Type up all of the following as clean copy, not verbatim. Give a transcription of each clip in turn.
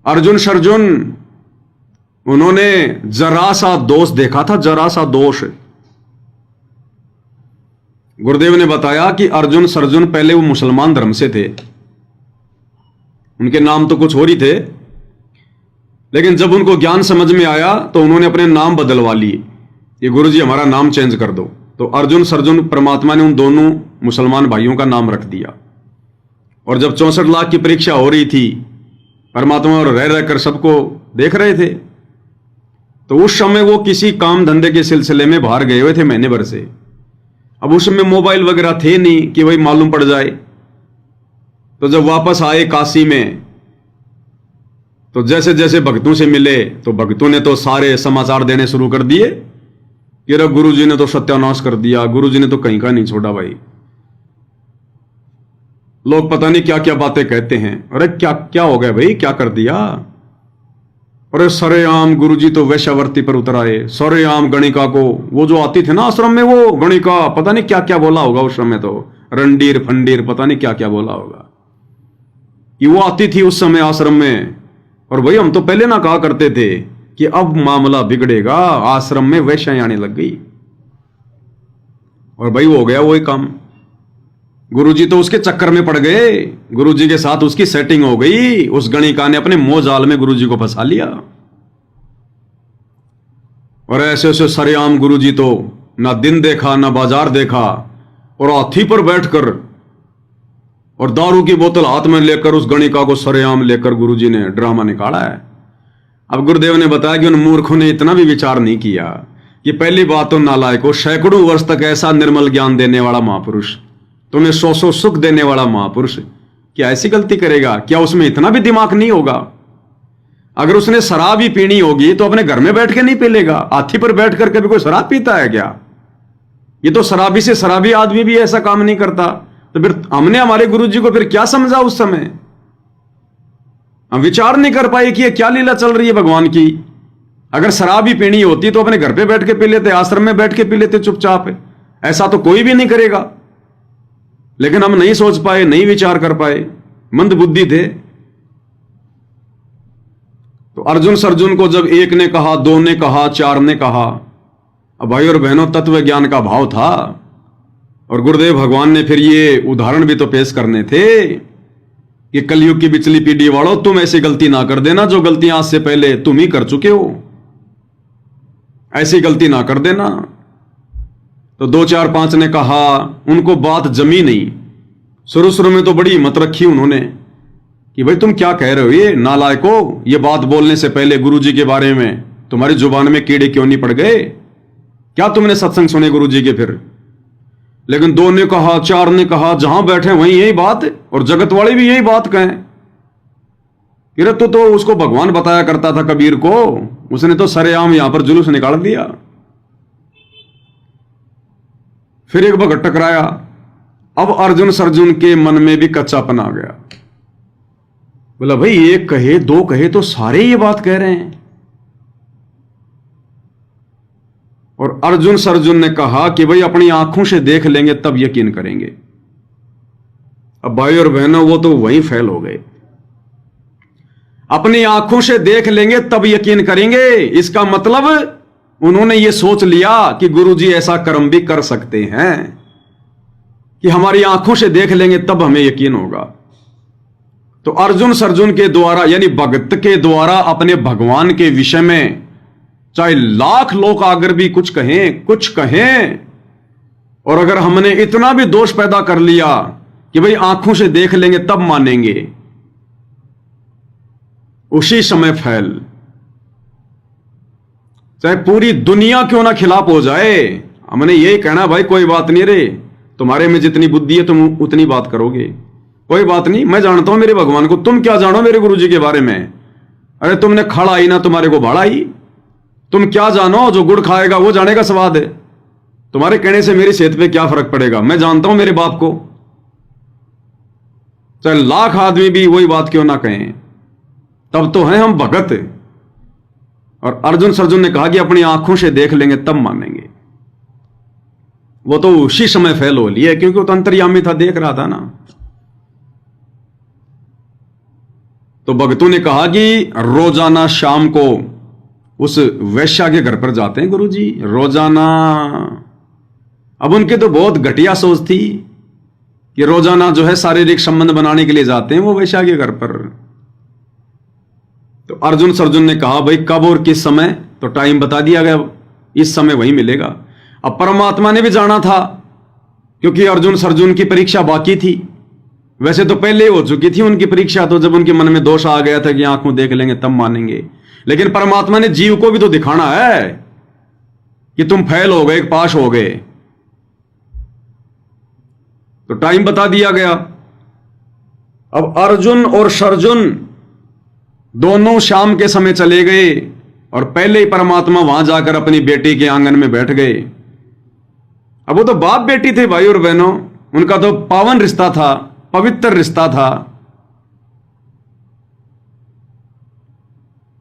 अर्जुन सर्जुन उन्होंने जरा सा दोष देखा था, जरा सा दोष। गुरुदेव ने बताया कि अर्जुन सर्जुन पहले वो मुसलमान धर्म से थे, उनके नाम तो कुछ और ही थे, लेकिन जब उनको ज्ञान समझ में आया तो उन्होंने अपने नाम बदलवा लिए कि गुरुजी हमारा नाम चेंज कर दो। तो अर्जुन सर्जुन परमात्मा ने उन दोनों मुसलमान भाइयों का नाम रख दिया। और जब 64 लाख की परीक्षा हो रही थी, परमात्मा और रह रहकर सबको देख रहे थे, तो उस समय वो किसी काम धंधे के सिलसिले में बाहर गए हुए थे महीने भर से। अब उस समय मोबाइल वगैरह थे नहीं कि वही मालूम पड़ जाए। तो जब वापस आए काशी में, तो जैसे जैसे भक्तों से मिले तो भक्तों ने तो सारे समाचार देने शुरू कर दिए कि रे गुरुजी ने तो सत्यानाश कर दिया, गुरुजी ने तो कहीं का नहीं छोड़ा। भाई लोग पता नहीं क्या क्या बातें कहते हैं। अरे क्या क्या हो गया भाई, क्या कर दिया? अरे सरेआम गुरुजी तो वैश्यावर्ती पर उतर आए, सरेआम गणिका को, वो जो आती थी ना आश्रम में, वो गणिका पता नहीं क्या क्या बोला होगा उस समय, तो रंडीर फंडीर पता नहीं क्या क्या बोला होगा कि वो आती थी उस समय आश्रम में। और भाई हम तो पहले ना कहा करते थे कि अब मामला बिगड़ेगा, आश्रम में वैश्याएं आने लग गई। और भाई वो हो गया वही काम। गुरुजी तो उसके चक्कर में पड़ गए, गुरुजी के साथ उसकी सेटिंग हो गई। उस गणिका ने अपने मोह जाल में गुरुजी को फंसा लिया। और ऐसे ऐसे सरेआम गुरुजी तो ना दिन देखा ना बाजार देखा, और हाथी पर बैठकर और दारू की बोतल हाथ में लेकर उस गणिका को सरेआम लेकर गुरुजी ने ड्रामा निकाला है। अब गुरुदेव ने बताया कि उन मूर्खों ने इतना भी विचार नहीं किया कि पहली बात तो नालायक को सैकड़ों वर्ष तक ऐसा निर्मल ज्ञान देने वाला महापुरुष, तुम्हें सौ सौ सुख देने वाला महापुरुष, क्या ऐसी गलती करेगा? क्या उसमें इतना भी दिमाग नहीं होगा? अगर उसने शराब ही पीनी होगी तो अपने घर में बैठ के नहीं पी लेगा। हाथी पर बैठ कर कभी कोई शराब पीता है क्या? ये तो शराबी से शराबी आदमी भी ऐसा काम नहीं करता। तो फिर हमने हमारे गुरुजी को फिर क्या समझा उस समय? हम विचार नहीं कर पाए कि ये क्या लीला चल रही है भगवान की। अगर शराब ही पीनी होती तो अपने घर पे बैठ के पी लेते, आश्रम में बैठ के पी लेते चुपचाप। ऐसा तो कोई भी नहीं करेगा, लेकिन हम नहीं सोच पाए, नहीं विचार कर पाए, मंद बुद्धि थे। तो अर्जुन सर्जुन को जब एक ने कहा, दो ने कहा, चार ने कहा, अब भाई और बहनों तत्व ज्ञान का भाव था। और गुरुदेव भगवान ने फिर ये उदाहरण भी तो पेश करने थे कि कलयुग की बिचली पीढ़ी वालों, तुम ऐसी गलती ना कर देना जो गलतियां आज से पहले तुम ही कर चुके हो। ऐसी गलती ना कर देना। तो दो चार पांच ने कहा, उनको बात जमी नहीं। शुरू शुरू में तो बड़ी हिम्मत रखी उन्होंने कि भाई तुम क्या कह रहे हो, ये नालायको, ये बात बोलने से पहले गुरुजी के बारे में तुम्हारी जुबान में कीड़े क्यों नहीं पड़ गए? क्या तुमने सत्संग सुने गुरुजी के? फिर लेकिन दो ने कहा, चार ने कहा, जहां बैठे वहीं यही बात, और जगत वाले भी यही बात कहें। कि तो उसको भगवान बताया करता था कबीर को, उसने तो सरेआम यहां पर जुलूस निकाल दिया। फिर एक भगत टकराया। अब अर्जुन सर्जुन के मन में भी कच्चापन आ गया। बोला भाई एक कहे दो कहे तो सारे ये बात कह रहे हैं। और अर्जुन सर्जुन ने कहा कि भाई अपनी आंखों से देख लेंगे तब यकीन करेंगे। अब भाई और बहनों वो तो वहीं फेल हो गए। अपनी आंखों से देख लेंगे तब यकीन करेंगे, इसका मतलब उन्होंने ये सोच लिया कि गुरुजी ऐसा कर्म भी कर सकते हैं कि हमारी आंखों से देख लेंगे तब हमें यकीन होगा। तो अर्जुन सर्जुन के द्वारा यानी भगत के द्वारा अपने भगवान के विषय में चाहे लाख लोग अगर भी कुछ कहें, और अगर हमने इतना भी दोष पैदा कर लिया कि भाई आंखों से देख लेंगे तब मानेंगे, उसी समय फैल, चाहे पूरी दुनिया क्यों ना खिलाफ हो जाए, हमने यही कहना भाई कोई बात नहीं रे, तुम्हारे में जितनी बुद्धि है तुम उतनी बात करोगे, कोई बात नहीं, मैं जानता हूं मेरे भगवान को, तुम क्या जानो मेरे गुरुजी के बारे में? अरे तुमने खड़ा ही ना तुम्हारे को भाड़ा ही, तुम क्या जानो? जो गुड़ खाएगा वो जानेगा स्वाद है। तुम्हारे कहने से मेरी सेहत पे क्या फर्क पड़ेगा? मैं जानता हूं मेरे बाप को, चाहे लाख आदमी भी वही बात क्यों ना कहें, तब तो हैं हम भगत। और अर्जुन सर्जुन ने कहा कि अपनी आंखों से देख लेंगे तब मानेंगे। वो तो उसी समय फेल हो लिया क्योंकि वो तो अंतर्यामी था, देख रहा था ना। तो भगतों ने कहा कि रोजाना शाम को उस वैश्या के घर पर जाते हैं गुरुजी, रोजाना। अब उनके तो बहुत घटिया सोच थी कि रोजाना जो है शारीरिक संबंध बनाने के लिए जाते हैं वो वैश्या के घर पर। तो अर्जुन ने कहा भाई कब और किस समय, तो टाइम बता दिया गया, इस समय वही मिलेगा। अब परमात्मा ने भी जाना था क्योंकि अर्जुन की परीक्षा बाकी थी। वैसे तो पहले हो चुकी थी उनकी परीक्षा, तो जब उनके मन में दोष आ गया था कि आंखों देख लेंगे तब मानेंगे, लेकिन परमात्मा ने जीव को भी तो दिखाना है कि तुम फेल हो गए, पास हो गए। तो टाइम बता दिया गया। अब अर्जुन और सर्जुन दोनों शाम के समय चले गए और पहले ही परमात्मा वहां जाकर अपनी बेटी के आंगन में बैठ गए। अब वो तो बाप बेटी थे भाई और बहनों, उनका तो पावन रिश्ता था, पवित्र रिश्ता था।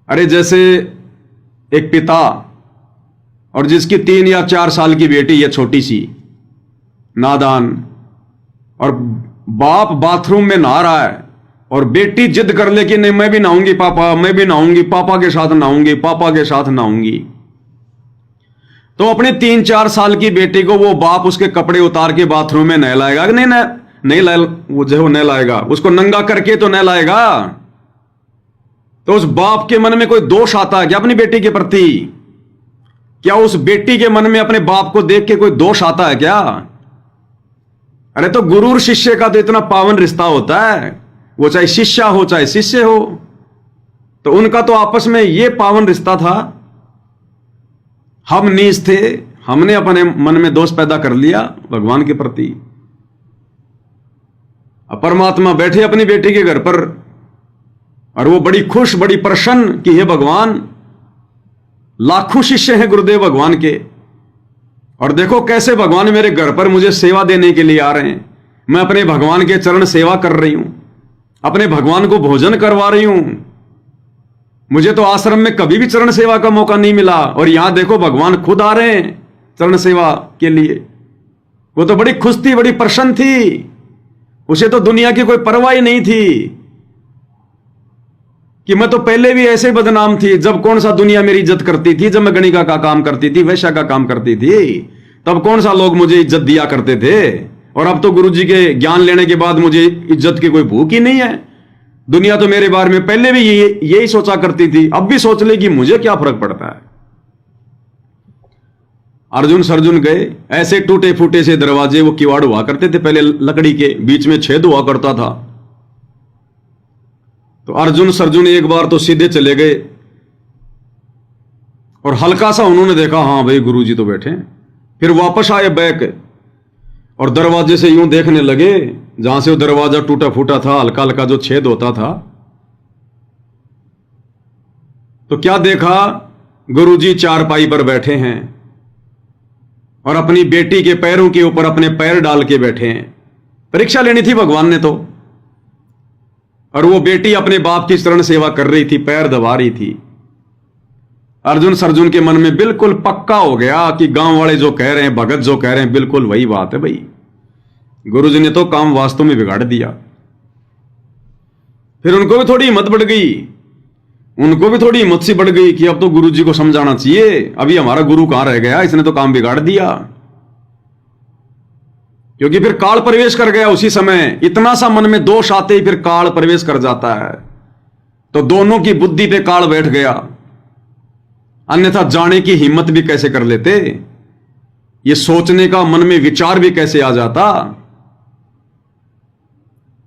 अरे जैसे एक पिता और जिसकी 3 या 4 साल की बेटी है, छोटी सी नादान, और बाप बाथरूम में नहा रहा है और बेटी जिद कर ले कि नहीं मैं भी नहाऊंगी पापा, मैं भी नहाऊंगी, पापा के साथ नहाऊंगी, पापा के साथ नहाऊंगी। तो अपने 3-4 साल की बेटी को वो बाप उसके कपड़े उतार के बाथरूम में नहलाएगा? नहीं वो जो नहलाएगा, उसको नंगा करके तो नहलाएगा। तो उस बाप के मन में कोई दोष आता है क्या अपनी बेटी के प्रति? क्या उस बेटी के मन में अपने बाप को देख के कोई दोष आता है क्या? अरे तो गुरु और शिष्य का तो इतना पावन रिश्ता होता है, वो चाहे शिष्या हो चाहे शिष्य हो, तो उनका तो आपस में ये पावन रिश्ता था। हम नीच थे, हमने अपने मन में दोष पैदा कर लिया भगवान के प्रति। अब परमात्मा बैठे अपनी बेटी के घर पर और वो बड़ी खुश, बड़ी प्रसन्न कि हे भगवान, लाखों शिष्य हैं गुरुदेव भगवान के, और देखो कैसे भगवान मेरे घर पर मुझे सेवा देने के लिए आ रहे हैं। मैं अपने भगवान के चरण सेवा कर रही हूं, अपने भगवान को भोजन करवा रही हूं। मुझे तो आश्रम में कभी भी चरण सेवा का मौका नहीं मिला, और यहां देखो भगवान खुद आ रहे हैं चरण सेवा के लिए। वो तो बड़ी खुश थी, बड़ी प्रसन्न थी, उसे तो दुनिया की कोई परवाह ही नहीं थी कि मैं तो पहले भी ऐसे बदनाम थी। जब कौन सा दुनिया मेरी इज्जत करती थी, जब मैं गणिका का काम करती थी, वैश्या का काम करती थी, तब कौन सा लोग मुझे इज्जत दिया करते थे। और अब तो गुरुजी के ज्ञान लेने के बाद मुझे इज्जत की कोई भूख ही नहीं है। दुनिया तो मेरे बारे में पहले भी यही सोचा करती थी, अब भी सोच ले कि मुझे क्या फर्क पड़ता है। अर्जुन गए, ऐसे टूटे फूटे से दरवाजे, वो किवाड़ हुआ करते थे पहले, लकड़ी के बीच में छेद हुआ करता था। तो अर्जुन एक बार तो सीधे चले गए और हल्का सा उन्होंने देखा, हां भाई गुरुजी तो बैठे हैं। फिर वापस आए बैक और दरवाजे से यूं देखने लगे जहां से वो दरवाजा टूटा फूटा था, हल्का हल्का जो छेद होता था। तो क्या देखा, गुरुजी चारपाई पर बैठे हैं और अपनी बेटी के पैरों के ऊपर अपने पैर डाल के बैठे हैं। परीक्षा लेनी थी भगवान ने तो, और वो बेटी अपने बाप की चरण सेवा कर रही थी, पैर दबा रही थी। अर्जुन के मन में बिल्कुल पक्का हो गया कि गांव वाले जो कह रहे हैं, भगत जो कह रहे हैं, बिल्कुल वही बात है भाई। गुरुजी ने तो काम वास्तव में बिगाड़ दिया। फिर उनको भी थोड़ी हिम्मत बढ़ गई, उनको भी थोड़ी हिम्मत सी बढ़ गई कि अब तो गुरुजी को समझाना चाहिए, अभी हमारा गुरु कहां रह गया, इसने तो काम बिगाड़ दिया। क्योंकि फिर काल प्रवेश कर गया उसी समय। इतना सा मन में दोष आते ही फिर काल प्रवेश कर जाता है। तो दोनों की बुद्धि पे काल बैठ गया, अन्यथा जाने की हिम्मत भी कैसे कर लेते, ये सोचने का मन में विचार भी कैसे आ जाता।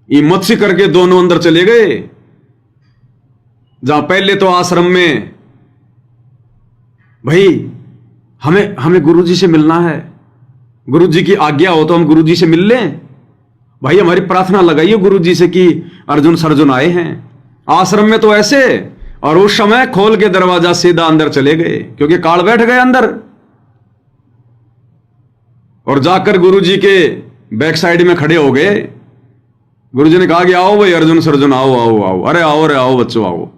हिम्मत सी करके दोनों अंदर चले गए, जहां पहले तो आश्रम में भाई हमें गुरुजी से मिलना है, गुरुजी की आज्ञा हो तो हम गुरुजी से मिल लें, भाई हमारी प्रार्थना लगाइए गुरुजी से कि अर्जुन आए हैं। आश्रम में तो ऐसे, और उस समय खोल के दरवाजा सीधा अंदर चले गए क्योंकि काल बैठ गए अंदर। और जाकर गुरुजी के बैक साइड में खड़े हो गए। गुरुजी ने कहा कि आओ भाई अर्जुन आओ आओ आओ, अरे आओ रे आओ बच्चों आओ।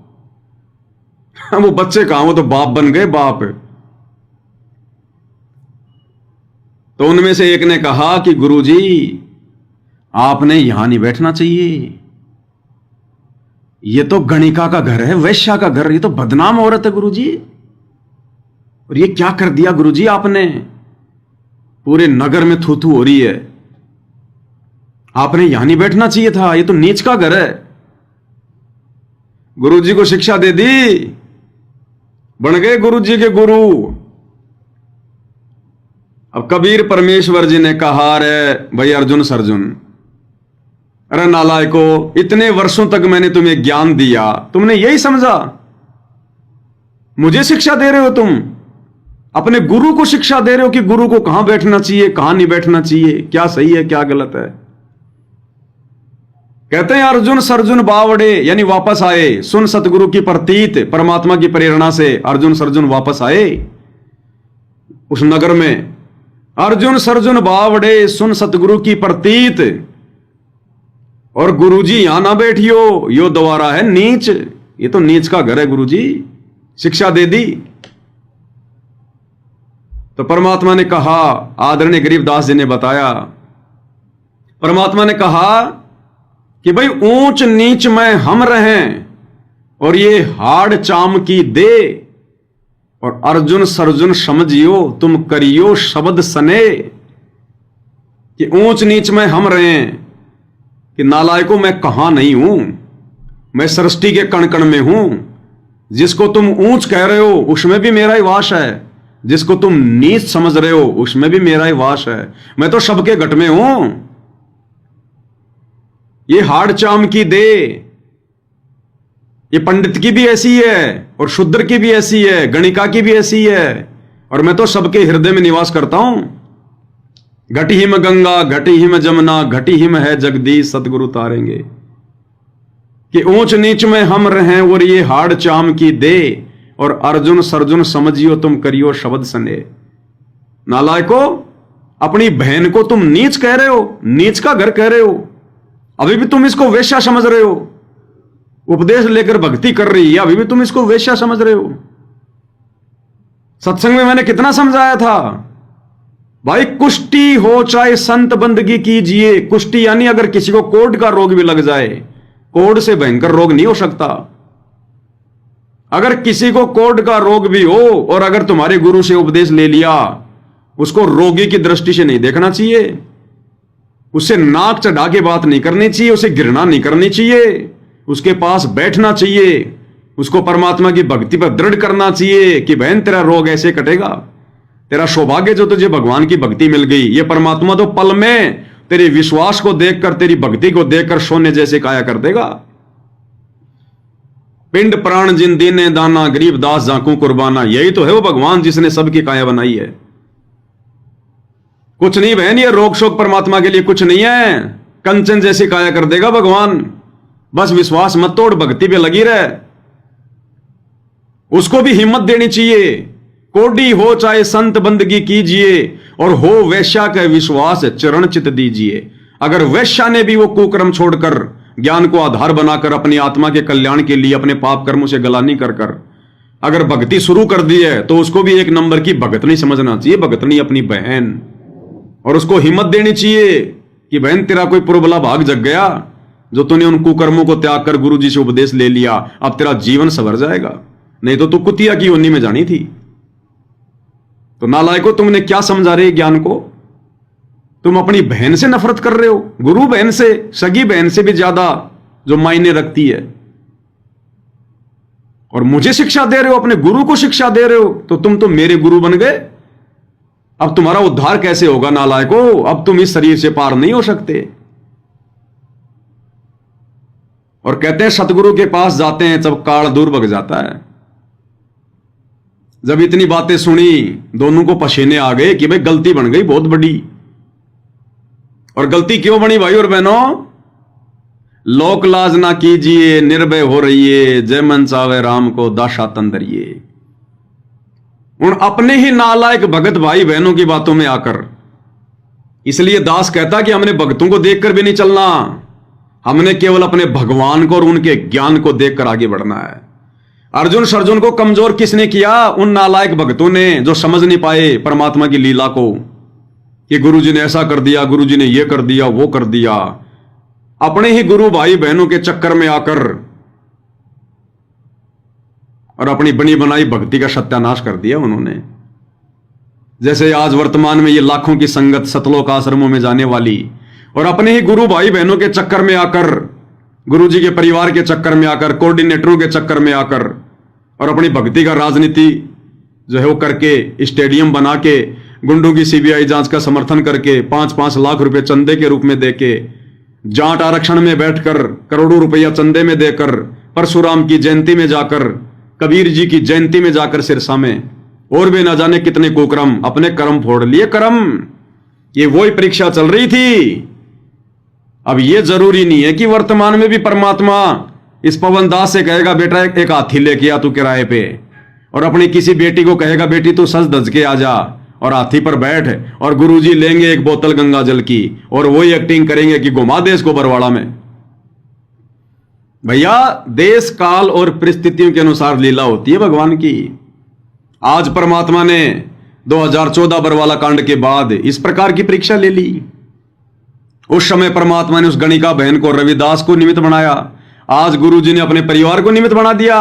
वो बच्चे कहां, वो तो बाप बन गए, बाप। तो उनमें से एक ने कहा कि गुरुजी आपने यहां नहीं बैठना चाहिए, ये तो गणिका का घर है, वैश्या का घर, ये तो बदनाम औरत है गुरुजी। और ये क्या कर दिया गुरुजी आपने? पूरे नगर में थू थू हो रही है। आपने यहां नहीं बैठना चाहिए था, ये तो नीच का घर है। गुरुजी को शिक्षा दे दी, बन गए गुरुजी के गुरु। अब कबीर परमेश्वर जी ने कहा, अरे भाई अर्जुन सरजुन, अरे नालायको, इतने वर्षों तक मैंने तुम्हें ज्ञान दिया, तुमने यही समझा? मुझे शिक्षा दे रहे हो तुम? अपने गुरु को शिक्षा दे रहे हो कि गुरु को कहां बैठना चाहिए, कहां नहीं बैठना चाहिए, क्या सही है क्या गलत है। कहते हैं अर्जुन सरजुन बावड़े, यानी वापस आए। सुन सतगुरु की प्रतीत, परमात्मा की प्रेरणा से अर्जुन सरजुन वापस आए उस नगर में। अर्जुन सरजुन बावड़े, सुन सतगुरु की प्रतीत। और गुरुजी यहां ना बैठियो, यो द्वारा है नीच, ये तो नीच का घर है गुरुजी। शिक्षा दे दी। तो परमात्मा ने कहा, आदरणीय गरीबदास जी ने बताया, परमात्मा ने कहा कि भाई ऊंच नीच में हम रहें और ये हाड़ चाम की दे, और अर्जुन सरजुन समझियो तुम करियो शब्द सने। कि ऊंच नीच में हम रहें, कि नालायकों मैं कहां नहीं हूं, मैं सृष्टि के कण कण में हूं। जिसको तुम ऊंच कह रहे हो उसमें भी मेरा ही वास है, जिसको तुम नीच समझ रहे हो उसमें भी मेरा ही वास है। मैं तो सबके घट में हूं। ये हाड़ चाम की दे, ये पंडित की भी ऐसी है और शूद्र की भी ऐसी है, गणिका की भी ऐसी है, और मैं तो सबके हृदय में निवास करता हूं। घटी हिम गंगा, घटी हिम जमुना, घटी हिम है जगदीश, सतगुरु तारेंगे। कि ऊंच नीच में हम रहें और ये हाड़ चाम की दे, और अर्जुन सरजुन समझियो तुम करियो शब्द सने। नालायको, अपनी बहन को तुम नीच कह रहे हो, नीच का घर कह रहे हो, अभी भी तुम इसको वेश्या समझ रहे हो। उपदेश लेकर भक्ति कर रही है, अभी भी तुम इसको वेश्या समझ रहे हो। सत्संग में मैंने कितना समझाया था, भाई कुष्ठी हो चाहे संत बंदगी कीजिए। कुष्ठी यानी अगर किसी को कोढ़ का रोग भी लग जाए, कोढ़ से भयंकर रोग नहीं हो सकता। अगर किसी को कोढ़ का रोग भी हो और अगर तुम्हारे गुरु से उपदेश ले लिया, उसको रोगी की दृष्टि से नहीं देखना चाहिए, उससे नाक चढ़ा के बात नहीं करनी चाहिए, उसे घृणा नहीं करनी चाहिए, उसके पास बैठना चाहिए, उसको परमात्मा की भक्ति पर दृढ़ करना चाहिए कि बहन तेरा रोग ऐसे कटेगा। तेरा सौभाग्य जो तुझे भगवान की भक्ति मिल गई। ये परमात्मा तो पल में तेरे विश्वास को देखकर, तेरी भक्ति को देखकर सोने जैसे काया कर देगा। पिंड प्राण जिन दीने दाना, गरीब दास जाकू कुर्बाना, यही तो है वो भगवान जिसने सबकी काया बनाई है। कुछ नहीं बहन, ये रोग शोक परमात्मा के लिए कुछ नहीं है। कंचन जैसी काया कर देगा भगवान। बस विश्वास मत तोड़, भक्ति पे लगी रहे। उसको भी हिम्मत देनी चाहिए। कोडी हो चाहे संत बंदगी कीजिए, और हो वैश्या का विश्वास चरण चित दीजिए। अगर वैश्या ने भी वो कुकर्म छोड़कर ज्ञान को आधार बनाकर अपनी आत्मा के कल्याण के लिए अपने पाप कर्मों से गला नहीं कर कर अगर भक्ति शुरू कर दी है, तो उसको भी एक नंबर की भगतनी समझना चाहिए, भगतनी अपनी बहन। और उसको हिम्मत देनी चाहिए कि बहन तेरा कोई पुरबला भाग जग गया, जो तूने उन कुकर्मों को त्याग कर गुरु जी से उपदेश ले लिया, अब तेरा जीवन संवर जाएगा, नहीं तो तू कुतिया की योनि में जानी थी। तो नालायको, तुमने क्या समझा रहे ज्ञान को? तुम अपनी बहन से नफरत कर रहे हो, गुरु बहन से, सगी बहन से भी ज्यादा जो मायने रखती है, और मुझे शिक्षा दे रहे हो, अपने गुरु को शिक्षा दे रहे हो। तो तुम तो मेरे गुरु बन गए। अब तुम्हारा उद्धार कैसे होगा नालायको? अब तुम इस शरीर से पार नहीं हो सकते। और कहते हैं सतगुरु के पास जाते हैं जब काल दूर भग जाता है। जब इतनी बातें सुनी, दोनों को पसीने आ गए कि भाई गलती बन गई बहुत बड़ी। और गलती क्यों बनी भाई और बहनों? लोक लाज ना कीजिए, निर्भय हो रहिए, जय मन चावे राम को दाशा तंदरिए। उन अपने ही नालायक भगत भाई बहनों की बातों में आकर, इसलिए दास कहता कि हमने भक्तों को देखकर भी नहीं चलना, हमने केवल अपने भगवान को और उनके ज्ञान को देखकर आगे बढ़ना है। अर्जुन सरजुन को कमजोर किसने किया? उन नालायक भक्तों ने, जो समझ नहीं पाए परमात्मा की लीला को, कि गुरुजी ने ऐसा कर दिया, गुरुजी ने ये कर दिया, वो कर दिया। अपने ही गुरु भाई बहनों के चक्कर में आकर और अपनी बनी बनाई भक्ति का सत्यानाश कर दिया उन्होंने। जैसे आज वर्तमान में ये लाखों की संगत सतलोक आश्रमों में जाने वाली और अपने ही गुरु भाई बहनों के चक्कर में आकर, गुरु जी के परिवार के चक्कर में आकर, कोऑर्डिनेटरों के चक्कर में आकर और अपनी भक्ति का राजनीति जो है वो करके, स्टेडियम बना के, गुंडों की सीबीआई जांच का समर्थन करके 5-5 लाख रुपए चंदे के रूप में देके, जाट आरक्षण में बैठकर करोड़ों रुपया चंदे में देकर, परशुराम की जयंती में जाकर, कबीर जी की जयंती में जाकर सिरसा में, और भी ना जाने कितने कुकर्म, अपने कर्म फोड़ लिए कर्म। ये वही परीक्षा चल रही थी। अब ये जरूरी नहीं है कि वर्तमान में भी परमात्मा इस पवन दास से कहेगा बेटा एक हाथी लेके आ तू किराए पे, और अपनी किसी बेटी को कहेगा बेटी तू सज धज के आ जा और हाथी पर बैठ, और गुरुजी लेंगे एक बोतल गंगा जल की और वही एक्टिंग करेंगे कि घुमा दे इसको बरवाड़ा में। भैया देश काल और परिस्थितियों के अनुसार लीला होती है भगवान की। आज परमात्मा ने 2014 बरवाला कांड के बाद इस प्रकार की परीक्षा ले ली। उस समय परमात्मा ने उस गणिका बहन को, रविदास को निमित्त बनाया। आज गुरुजी ने अपने परिवार को निमित्त बना दिया।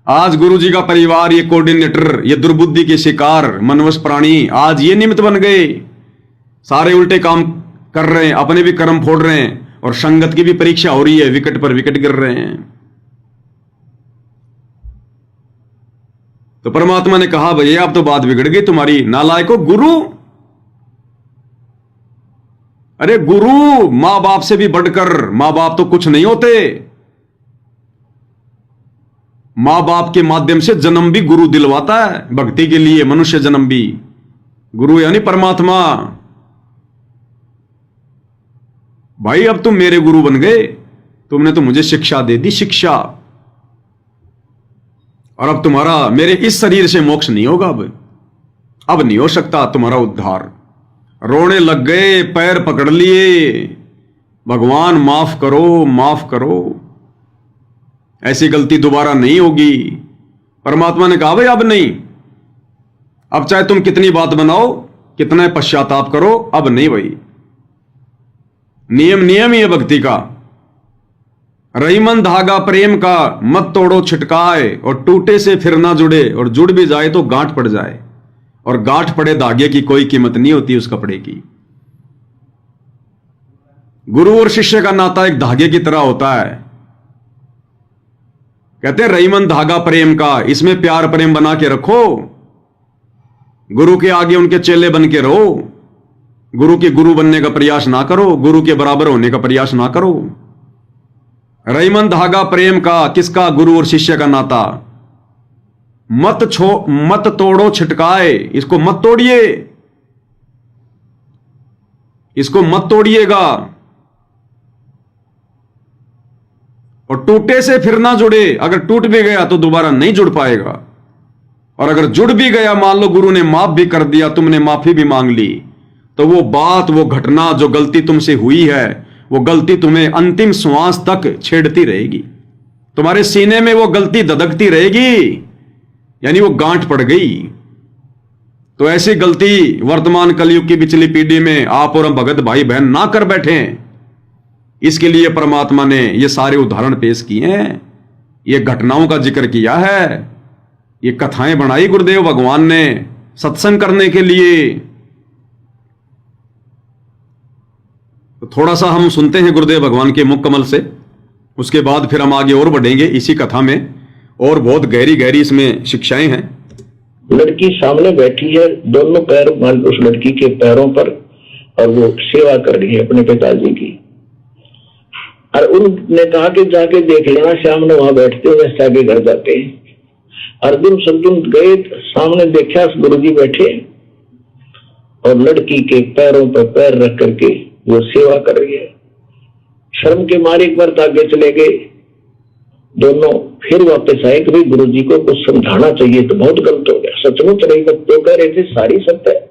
आज गुरुजी का परिवार, ये कोऑर्डिनेटर, ये दुर्बुद्धि के शिकार मनवश प्राणी, आज ये निमित्त बन गए। सारे उल्टे काम कर रहे हैं, अपने भी कर्म फोड़ रहे हैं और संगत की भी परीक्षा हो रही है, विकेट पर विकेट गिर रहे हैं। तो परमात्मा ने कहा भैया अब तो बात बिगड़ गई तुम्हारी, नालायको। गुरु, अरे गुरु मां बाप से भी बढ़कर, मां बाप तो कुछ नहीं होते। मां बाप के माध्यम से जन्म भी गुरु दिलवाता है भक्ति के लिए, मनुष्य जन्म भी। गुरु यानी परमात्मा। भाई अब तुम मेरे गुरु बन गए, तुमने तो मुझे शिक्षा दे दी, शिक्षा। और अब तुम्हारा मेरे इस शरीर से मोक्ष नहीं होगा। अब नहीं हो सकता तुम्हारा उद्धार। रोने लग गए, पैर पकड़ लिए, भगवान माफ करो, माफ करो, ऐसी गलती दोबारा नहीं होगी। परमात्मा ने कहा भाई अब नहीं, अब चाहे तुम कितनी बात बनाओ, कितना पश्चाताप करो, अब नहीं भाई। नियम नियम ही है भक्ति का। रहीमन धागा प्रेम का मत तोड़ो छिटकाए, और टूटे से फिर ना जुड़े, और जुड़ भी जाए तो गांठ पड़ जाए, और गांठ पड़े धागे की कोई कीमत नहीं होती उस कपड़े की। गुरु और शिष्य का नाता एक धागे की तरह होता है। कहते हैं रहीमन धागा प्रेम का, इसमें प्यार प्रेम बना के रखो। गुरु के आगे उनके चेले बन के रहो। गुरु के गुरु बनने का प्रयास ना करो, गुरु के बराबर होने का प्रयास ना करो। रहीमन धागा प्रेम का, किसका? गुरु और शिष्य का नाता। मत तोड़ो छिटकाए, इसको मत तोड़िए, इसको मत तोड़िएगा। और टूटे से फिर ना जुड़े, अगर टूट भी गया तो दोबारा नहीं जुड़ पाएगा। और अगर जुड़ भी गया, मान लो गुरु ने माफ भी कर दिया, तुमने माफी भी मांग ली, तो वो बात, वो घटना, जो गलती तुमसे हुई है, वो गलती तुम्हें अंतिम श्वास तक छेड़ती रहेगी। तुम्हारे सीने में वो गलती धधकती रहेगी, यानी वो गांठ पड़ गई। तो ऐसी गलती वर्तमान कलयुग की पिछली पीढ़ी में आप और हम भगत भाई बहन ना कर बैठे। इसके लिए परमात्मा ने ये सारे उदाहरण पेश किए हैं, ये घटनाओं का जिक्र किया है, ये कथाएं बनाई गुरुदेव भगवान ने सत्संग करने के लिए। तो थोड़ा सा हम सुनते हैं गुरुदेव भगवान के मुख कमल से, उसके बाद फिर हम आगे और बढ़ेंगे इसी कथा में, और बहुत गहरी गहरी इसमें शिक्षाएं हैं। लड़की सामने बैठी है, दोनों पैर उस लड़की के पैरों पर, और वो सेवा कर रही है अपने पिताजी की। और उनने कहा कि जाके देख लेना, श्याम ने वहां बैठते हुए के घर जाते हैं। अर्जुन सज्जुन गए, सामने देखा गुरुजी बैठे और लड़की के पैरों पर पैर रख करके वो सेवा कर रही है। शर्म के मारे एक बार आगे चले गए दोनों, फिर वापस आए कि भाई गुरुजी को कुछ समझाना चाहिए, तो बहुत गलत हो गया। सचमुच रही बात तो कह रहे थे, सारी सत्य है।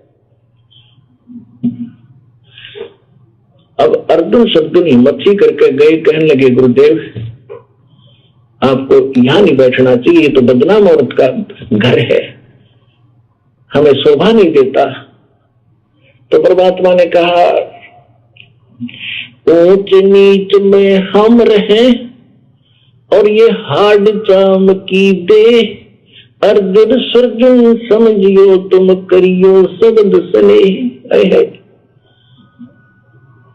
अब अर्जुन सद्गुण हिम्मत ही करके गए, कहने लगे गुरुदेव आपको यहां नहीं बैठना चाहिए, तो बदनाम औरत का घर है, हमें शोभा नहीं देता। तो परमात्मा ने कहा ऊंच नीच में हम रहे और ये हाड चाम की दे अर्जुन सर्जुन समझियो तुम करियो शब्द सने। है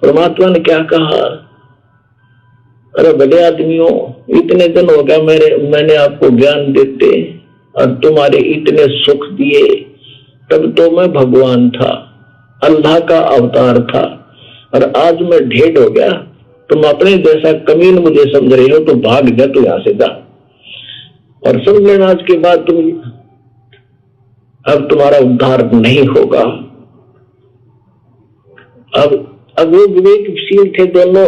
परमात्मा ने क्या कहा, अरे बड़े आदमियों, इतने दिन हो गया मैंने आपको ज्ञान देते और तुम्हारे इतने सुख दिए, तब तो मैं भगवान था, अल्लाह का अवतार था, और आज मैं ढेर हो गया, तुम अपने जैसा कमीन मुझे समझ रहे हो, तो भाग जा, तू यहां से जा और समझ लेना आज के बाद अब तुम्हारा उद्धार नहीं होगा। अब वो विवेकशील थे दोनों,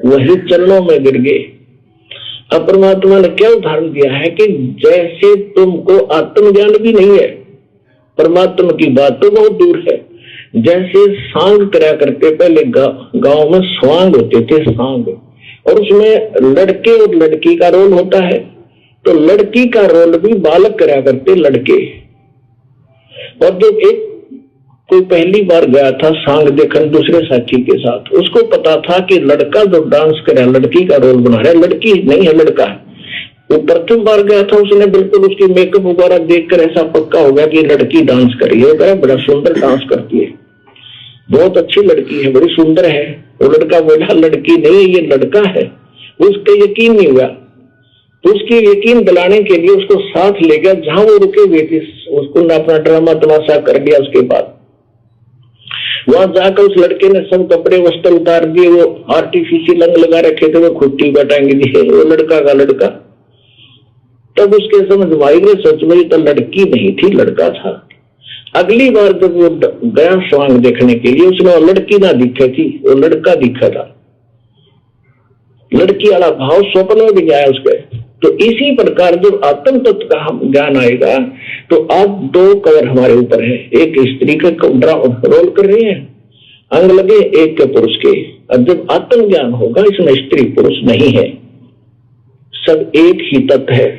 वही चरणों में गिर गए। अब परमात्मा ने क्या उदाहरण दिया है कि जैसे तुमको आत्मज्ञान भी नहीं है, परमात्मा की बात तो बहुत दूर है, जैसे सांग करा करते, पहले गांव में स्वांग होते थे, सांग, और उसमें लड़के और लड़की का रोल होता है, तो लड़की का रोल भी बालक करा करते लड़के। और जब एक कोई पहली बार गया था सांग देखने दूसरे साथी के साथ, उसको पता था कि लड़का जो डांस करे लड़की का रोल बना रहा है, लड़की नहीं है लड़का है। वो प्रथम बार गया था, उसने बिल्कुल उसकी मेकअप वगैरह देखकर ऐसा पक्का हो गया कि लड़की डांस कर रही है, बड़ा सुंदर डांस करती है, बहुत अच्छी लड़की है, बड़ी सुंदर है। वो लड़का बोला लड़की नहीं है, ये लड़का है। उसका यकीन नहीं हुआ, तो उसकी यकीन दिलाने के लिए उसको साथ ले गया जहां वो रुके हुए थे, उसको अपना ड्रामा तमाशा कर दिया। उसके बाद वहां जाकर उस लड़के ने सब कपड़े वस्त्र उतार दिए, वो आर्टिफिशियल रंग लगा रखे थे, वो खुट्टी बटाएंगे दिए, वो लड़का का लड़का। तब उसके समझ में आई, सच में तो लड़की नहीं थी, लड़का था। अगली बार जब वो गया स्वांग देखने के लिए, उसने वो लड़की ना दिखी थी, वो लड़का दिखा था। लड़की वाला भाव स्वप्न में भी आया उसके। तो इसी प्रकार जब आत्म तत्व का हम ज्ञान आएगा, तो आज दो कवर हमारे ऊपर है, एक स्त्री का रोल कर रही है, अंग लगे एक के पुरुष के। और जब आत्म ज्ञान होगा, इसमें स्त्री पुरुष नहीं है, सब एक ही तत्व है।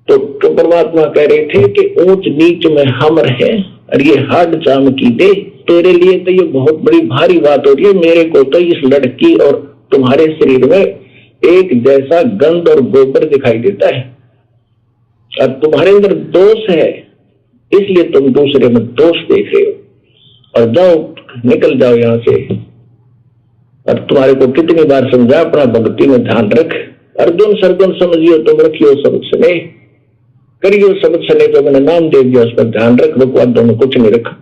तो परमात्मा कह रहे थे कि ऊंच नीच में हम रहे, और ये हाड चाम की दे, तेरे लिए तो ये बहुत बड़ी भारी बात हो रही है। मेरे को तो इस लड़की और तुम्हारे शरीर में एक जैसा गंध और गोबर दिखाई देता है, और तुम्हारे अंदर दोष है, इसलिए तुम दूसरे में दोष देख रहे हो। और जाओ, निकल जाओ यहां से। और तुम्हारे को कितनी बार समझा, अपना भक्ति में ध्यान रख, अर्जुन सर्जुन समझियो तुम रखियो सब स्नेह, करियो सब स्नेह, तो मैंने नाम दे दिया, उस पर ध्यान रख, भगवान दोनों कुछ नहीं रखा।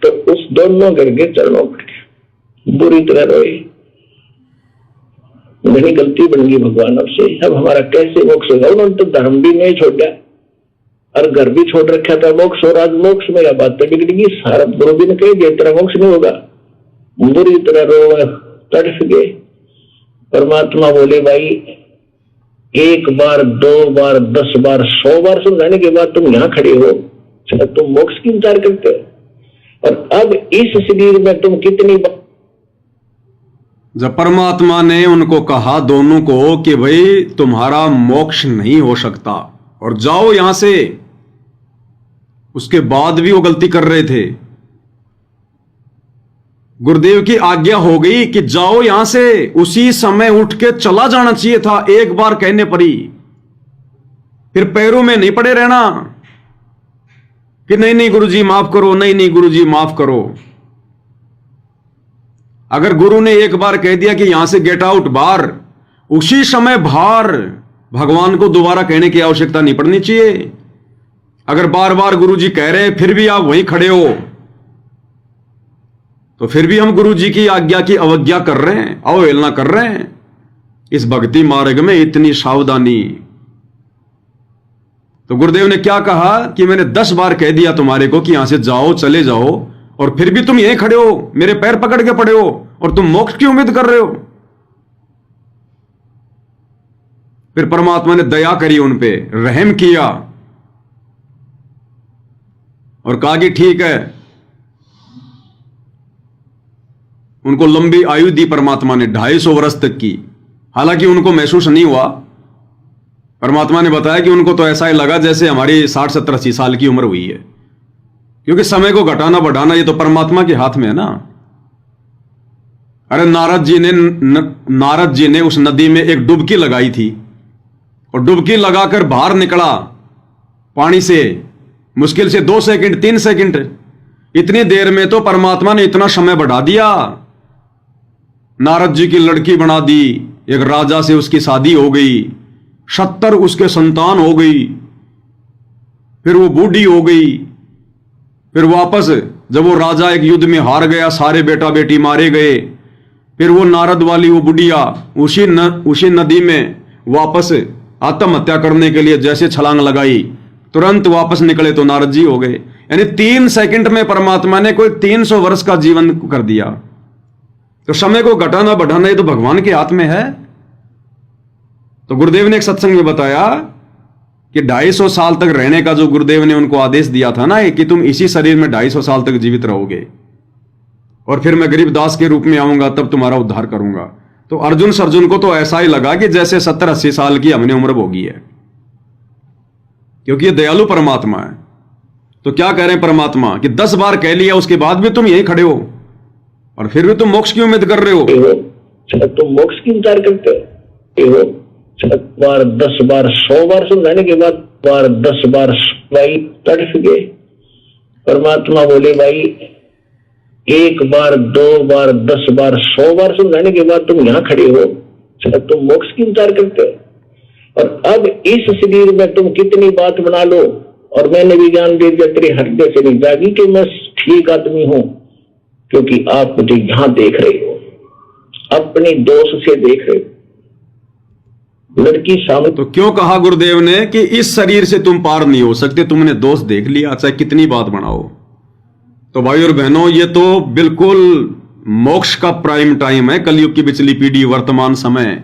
तो उस दोनों गिर के चरणों पर बुरी तरह रोए, मेरी गलती बन गई भगवान आपसे, अब हमारा कैसे मोक्ष होगा। उन्होंने तो धर्म भी नहीं छोड़ा और घर भी छोड़ रखा था, मोक्ष और आज मोक्ष में बात तो बिगड़ गई। सारा गुरु जी ने कह दिया तेरा मोक्ष नहीं होगा, बुरी तरह रो तड़फ गए। परमात्मा बोले भाई, एक बार, दो बार, 10 बार, 100 बार समझाने के बाद तुम यहाँ खड़े हो, तुम मोक्ष की विचार करते हो। और अब इस शरीर में तुम कितनी बार। जब परमात्मा ने उनको कहा दोनों को कि भाई तुम्हारा मोक्ष नहीं हो सकता और जाओ यहां से, उसके बाद भी वो गलती कर रहे थे। गुरुदेव की आज्ञा हो गई कि जाओ यहां से, उसी समय उठ के चला जाना चाहिए था, एक बार कहने पर ही। फिर पैरों में नहीं पड़े रहना कि नहीं नहीं गुरुजी माफ करो, नहीं नहीं गुरुजी माफ करो। अगर गुरु ने एक बार कह दिया कि यहां से गेट आउट बाहर, उसी समय बाहर, भगवान को दोबारा कहने की आवश्यकता नहीं पड़नी चाहिए। अगर बार बार गुरुजी कह रहे हैं फिर भी आप वहीं खड़े हो, तो फिर भी हम गुरुजी की आज्ञा की अवज्ञा कर रहे हैं, अवहेलना कर रहे हैं। इस भक्ति मार्ग में इतनी सावधानी। तो गुरुदेव ने क्या कहा कि मैंने 10 बार कह दिया तुम्हारे को कि यहां से जाओ, चले जाओ, और फिर भी तुम यहीं खड़े हो, मेरे पैर पकड़ के पड़े हो, और तुम मोक्ष की उम्मीद कर रहे हो। फिर परमात्मा ने दया करी, उन पे रहम किया और कहा कि ठीक है। उनको लंबी आयु दी परमात्मा ने, 250 वर्ष तक की। हालांकि उनको महसूस नहीं हुआ। परमात्मा ने बताया कि उनको तो ऐसा ही लगा जैसे हमारी 60, 70, 80 साल की उम्र हुई है, क्योंकि समय को घटाना बढ़ाना ये तो परमात्मा के हाथ में है ना। अरे नारद जी ने उस नदी में एक डुबकी लगाई थी, और डुबकी लगाकर बाहर निकला पानी से, मुश्किल से 2 सेकंड 3 सेकंड, इतनी देर में तो परमात्मा ने इतना समय बढ़ा दिया। नारद जी की लड़की बना दी, एक राजा से उसकी शादी हो गई, 70 उसके संतान हो गई, फिर वो बूढ़ी हो गई, फिर वापस जब वो राजा एक युद्ध में हार गया, सारे बेटा बेटी मारे गए, फिर वो नारद वाली वो बुढ़िया उसी नदी में वापस आत्महत्या करने के लिए जैसे छलांग लगाई, तुरंत वापस निकले तो नारद जी हो गए। यानी 3 सेकंड में परमात्मा ने कोई 300 वर्ष का जीवन कर दिया। तो समय को घटाना बढ़ाना ये तो भगवान के हाथ में है। तो गुरुदेव ने एक सत्संग में बताया कि 250 साल तक रहने का जो गुरुदेव ने उनको आदेश दिया था ना, कि तुम इसी शरीर में 250 साल तक जीवित रहोगे और फिर मैं गरीबदास के रूप में आऊंगा, तब तुम्हारा उद्धार करूंगा। तो अर्जुन को तो ऐसा ही लगा कि जैसे 70-80 साल की हमने उम्र भोगी है, क्योंकि ये दयालु परमात्मा है। तो क्या कह रहे हैं परमात्मा कि 10 बार कह लिया, उसके बाद भी तुम यहीं खड़े हो और फिर भी तुम मोक्ष की उम्मीद कर रहे हो। तुम मोक्ष की इंतजार करते हो। 7 बार 10 बार 100 बार समझाने के बाद 10 बार भाई तड़फ गए। परमात्मा बोले भाई 1 बार 2 बार 10 बार 100 बार समझाने के बाद तुम यहाँ खड़े हो, तुम मोक्ष की इंतजार करते हो। और अब इस शरीर में तुम कितनी बात बना लो, और मैंने भी ज्ञान दे दिया तेरे हृदय से नहीं जागी कि मैं ठीक आदमी हूं, क्योंकि आप मुझे यहां देख रहे हो, अपनी दोष से देख रहे हो। लड़की सामने तो क्यों कहा गुरुदेव ने कि इस शरीर से तुम पार नहीं हो सकते, तुमने दोष देख लिया, चाहे कितनी बात बनाओ। तो भाई और बहनों, ये तो बिल्कुल मोक्ष का प्राइम टाइम है, कलयुग की पिछली पीढ़ी, वर्तमान समय।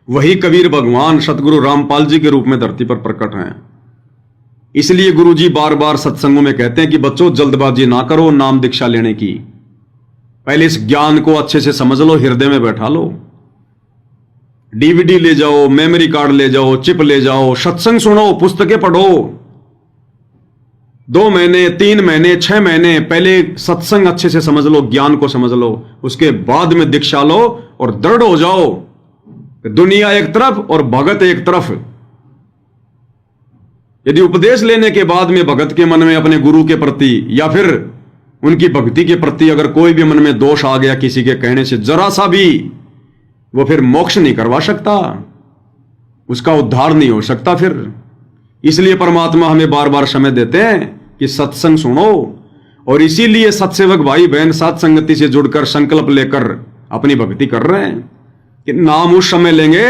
वही कबीर भगवान सतगुरु रामपाल जी के रूप में धरती पर प्रकट हैं। इसलिए गुरु जी बार बार सत्संगों में कहते हैं कि बच्चों जल्दबाजी ना करो नाम दीक्षा लेने की, पहले इस ज्ञान को अच्छे से समझ लो, हृदय में बैठा लो। डीवीडी ले जाओ, मेमोरी कार्ड ले जाओ, चिप ले जाओ, सत्संग सुनो, पुस्तकें पढ़ो। 2 महीने 3 महीने 6 महीने पहले सत्संग अच्छे से समझ लो, ज्ञान को समझ लो, उसके बाद में दीक्षा लो और दृढ़ हो जाओ। दुनिया एक तरफ और भगत एक तरफ। यदि उपदेश लेने के बाद में भगत के मन में अपने गुरु के प्रति या फिर उनकी भक्ति के प्रति अगर कोई भी मन में दोष आ गया किसी के कहने से जरा सा भी, वो फिर मोक्ष नहीं करवा सकता, उसका उद्धार नहीं हो सकता फिर। इसलिए परमात्मा हमें बार बार समय देते हैं कि सत्संग सुनो, और इसीलिए सत्सेवक भाई बहन साथ संगति से जुड़कर संकल्प लेकर अपनी भक्ति कर रहे हैं कि नाम उस समय लेंगे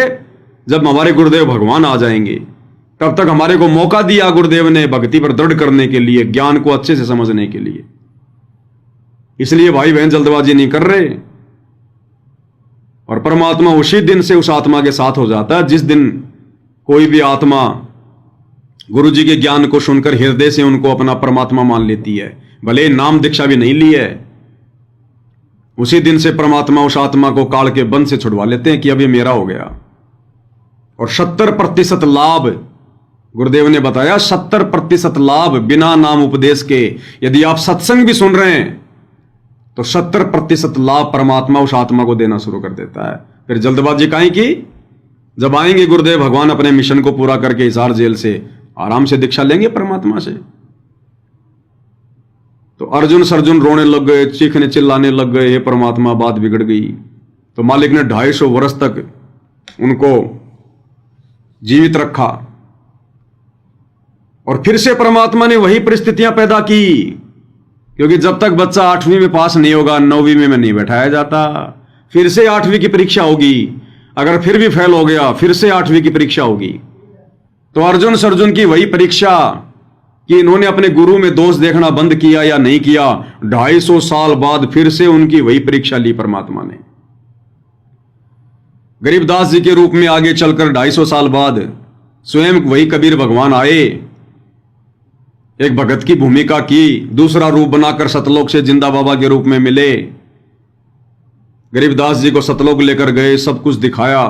जब हमारे गुरुदेव भगवान आ जाएंगे। तब तक हमारे को मौका दिया गुरुदेव ने भक्ति पर दृढ़ करने के लिए, ज्ञान को अच्छे से समझने के लिए। इसलिए भाई बहन जल्दबाजी नहीं कर रहे, और परमात्मा उसी दिन से उस आत्मा के साथ हो जाता है जिस दिन कोई भी आत्मा गुरु जी के ज्ञान को सुनकर हृदय से उनको अपना परमात्मा मान लेती है, भले नाम दीक्षा भी नहीं ली है। उसी दिन से परमात्मा उस आत्मा को काल के बंध से छुड़वा लेते हैं कि अब ये मेरा हो गया। और 70% लाभ गुरुदेव ने बताया, 70% लाभ बिना नाम उपदेश के। यदि आप सत्संग भी सुन रहे हैं तो 70% लाभ परमात्मा उस आत्मा को देना शुरू कर देता है। फिर जल्दबाजी काहे की? जब आएंगे गुरुदेव भगवान अपने मिशन को पूरा करके हिसार जेल से, आराम से दीक्षा लेंगे परमात्मा से। तो अर्जुन सरजुन रोने लग गए, चीखने चिल्लाने लग गए, हे परमात्मा बात बिगड़ गई। तो मालिक ने 250 वर्ष तक उनको जीवित रखा, और फिर से परमात्मा ने वही परिस्थितियां पैदा की, क्योंकि जब तक बच्चा 8वीं में पास नहीं होगा 9वीं में नहीं बैठाया जाता। फिर से 8वीं की परीक्षा होगी, अगर फिर भी फेल हो गया फिर से 8वीं की परीक्षा होगी। तो अर्जुन सरजुन की वही परीक्षा कि इन्होंने अपने गुरु में दोष देखना बंद किया या नहीं किया। 250 साल बाद फिर से उनकी वही परीक्षा ली परमात्मा ने। गरीबदास जी के रूप में आगे चलकर 250 साल बाद स्वयं वही कबीर भगवान आए, एक भगत की भूमिका की, दूसरा रूप बनाकर सतलोक से जिंदा बाबा के रूप में मिले। गरीबदास जी को सतलोक लेकर गए, सब कुछ दिखाया।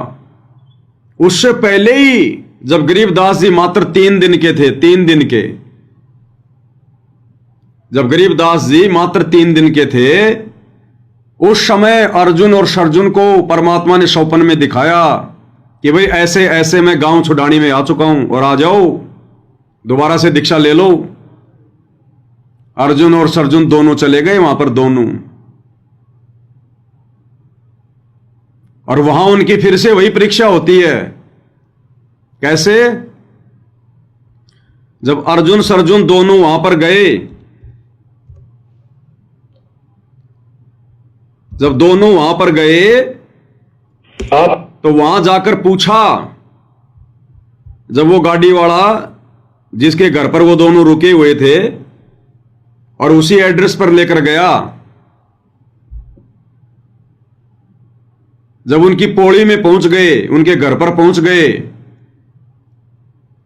उससे पहले ही जब गरीबदास जी मात्र 3 दिन के थे, 3 दिन के, जब गरीबदास जी मात्र 3 दिन के थे, उस समय अर्जुन और सरजुन को परमात्मा ने स्वप्न में दिखाया कि भाई ऐसे ऐसे मैं गांव छुडानी में आ चुका हूं और आ जाओ, दोबारा से दीक्षा ले लो। अर्जुन और सर्जुन दोनों चले गए वहां पर दोनों, और वहां उनकी फिर से वही परीक्षा होती है। कैसे? जब अर्जुन सर्जुन दोनों वहां पर गए, जब दोनों वहां पर गए आप तो वहां जाकर पूछा, जब वो गाड़ी वाला जिसके घर पर वो दोनों रुके हुए थे और उसी एड्रेस पर लेकर गया, जब उनकी पौड़ी में पहुंच गए, उनके घर पर पहुंच गए,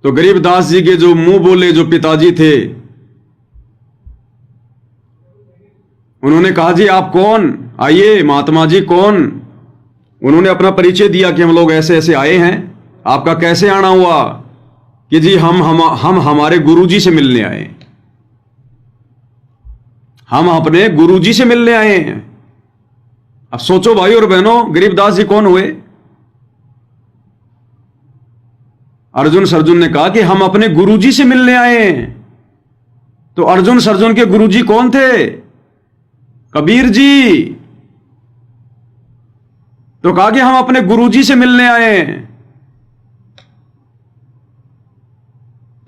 तो गरीबदास जी के जो मुंह बोले जो पिताजी थे, उन्होंने कहा जी आप कौन? आइए महात्मा जी कौन? उन्होंने अपना परिचय दिया कि हम लोग ऐसे ऐसे आए हैं। आपका कैसे आना हुआ? कि जी हम हमारे गुरुजी से मिलने आए, हम अपने गुरुजी से मिलने आए हैं। अब सोचो भाई और बहनों, गरीबदास जी कौन हुए? अर्जुन सर्जुन ने कहा कि हम अपने गुरुजी से मिलने आए हैं। तो अर्जुन सर्जुन के गुरुजी कौन थे? कबीर जी। तो कहा कि हम अपने गुरुजी से मिलने आए हैं।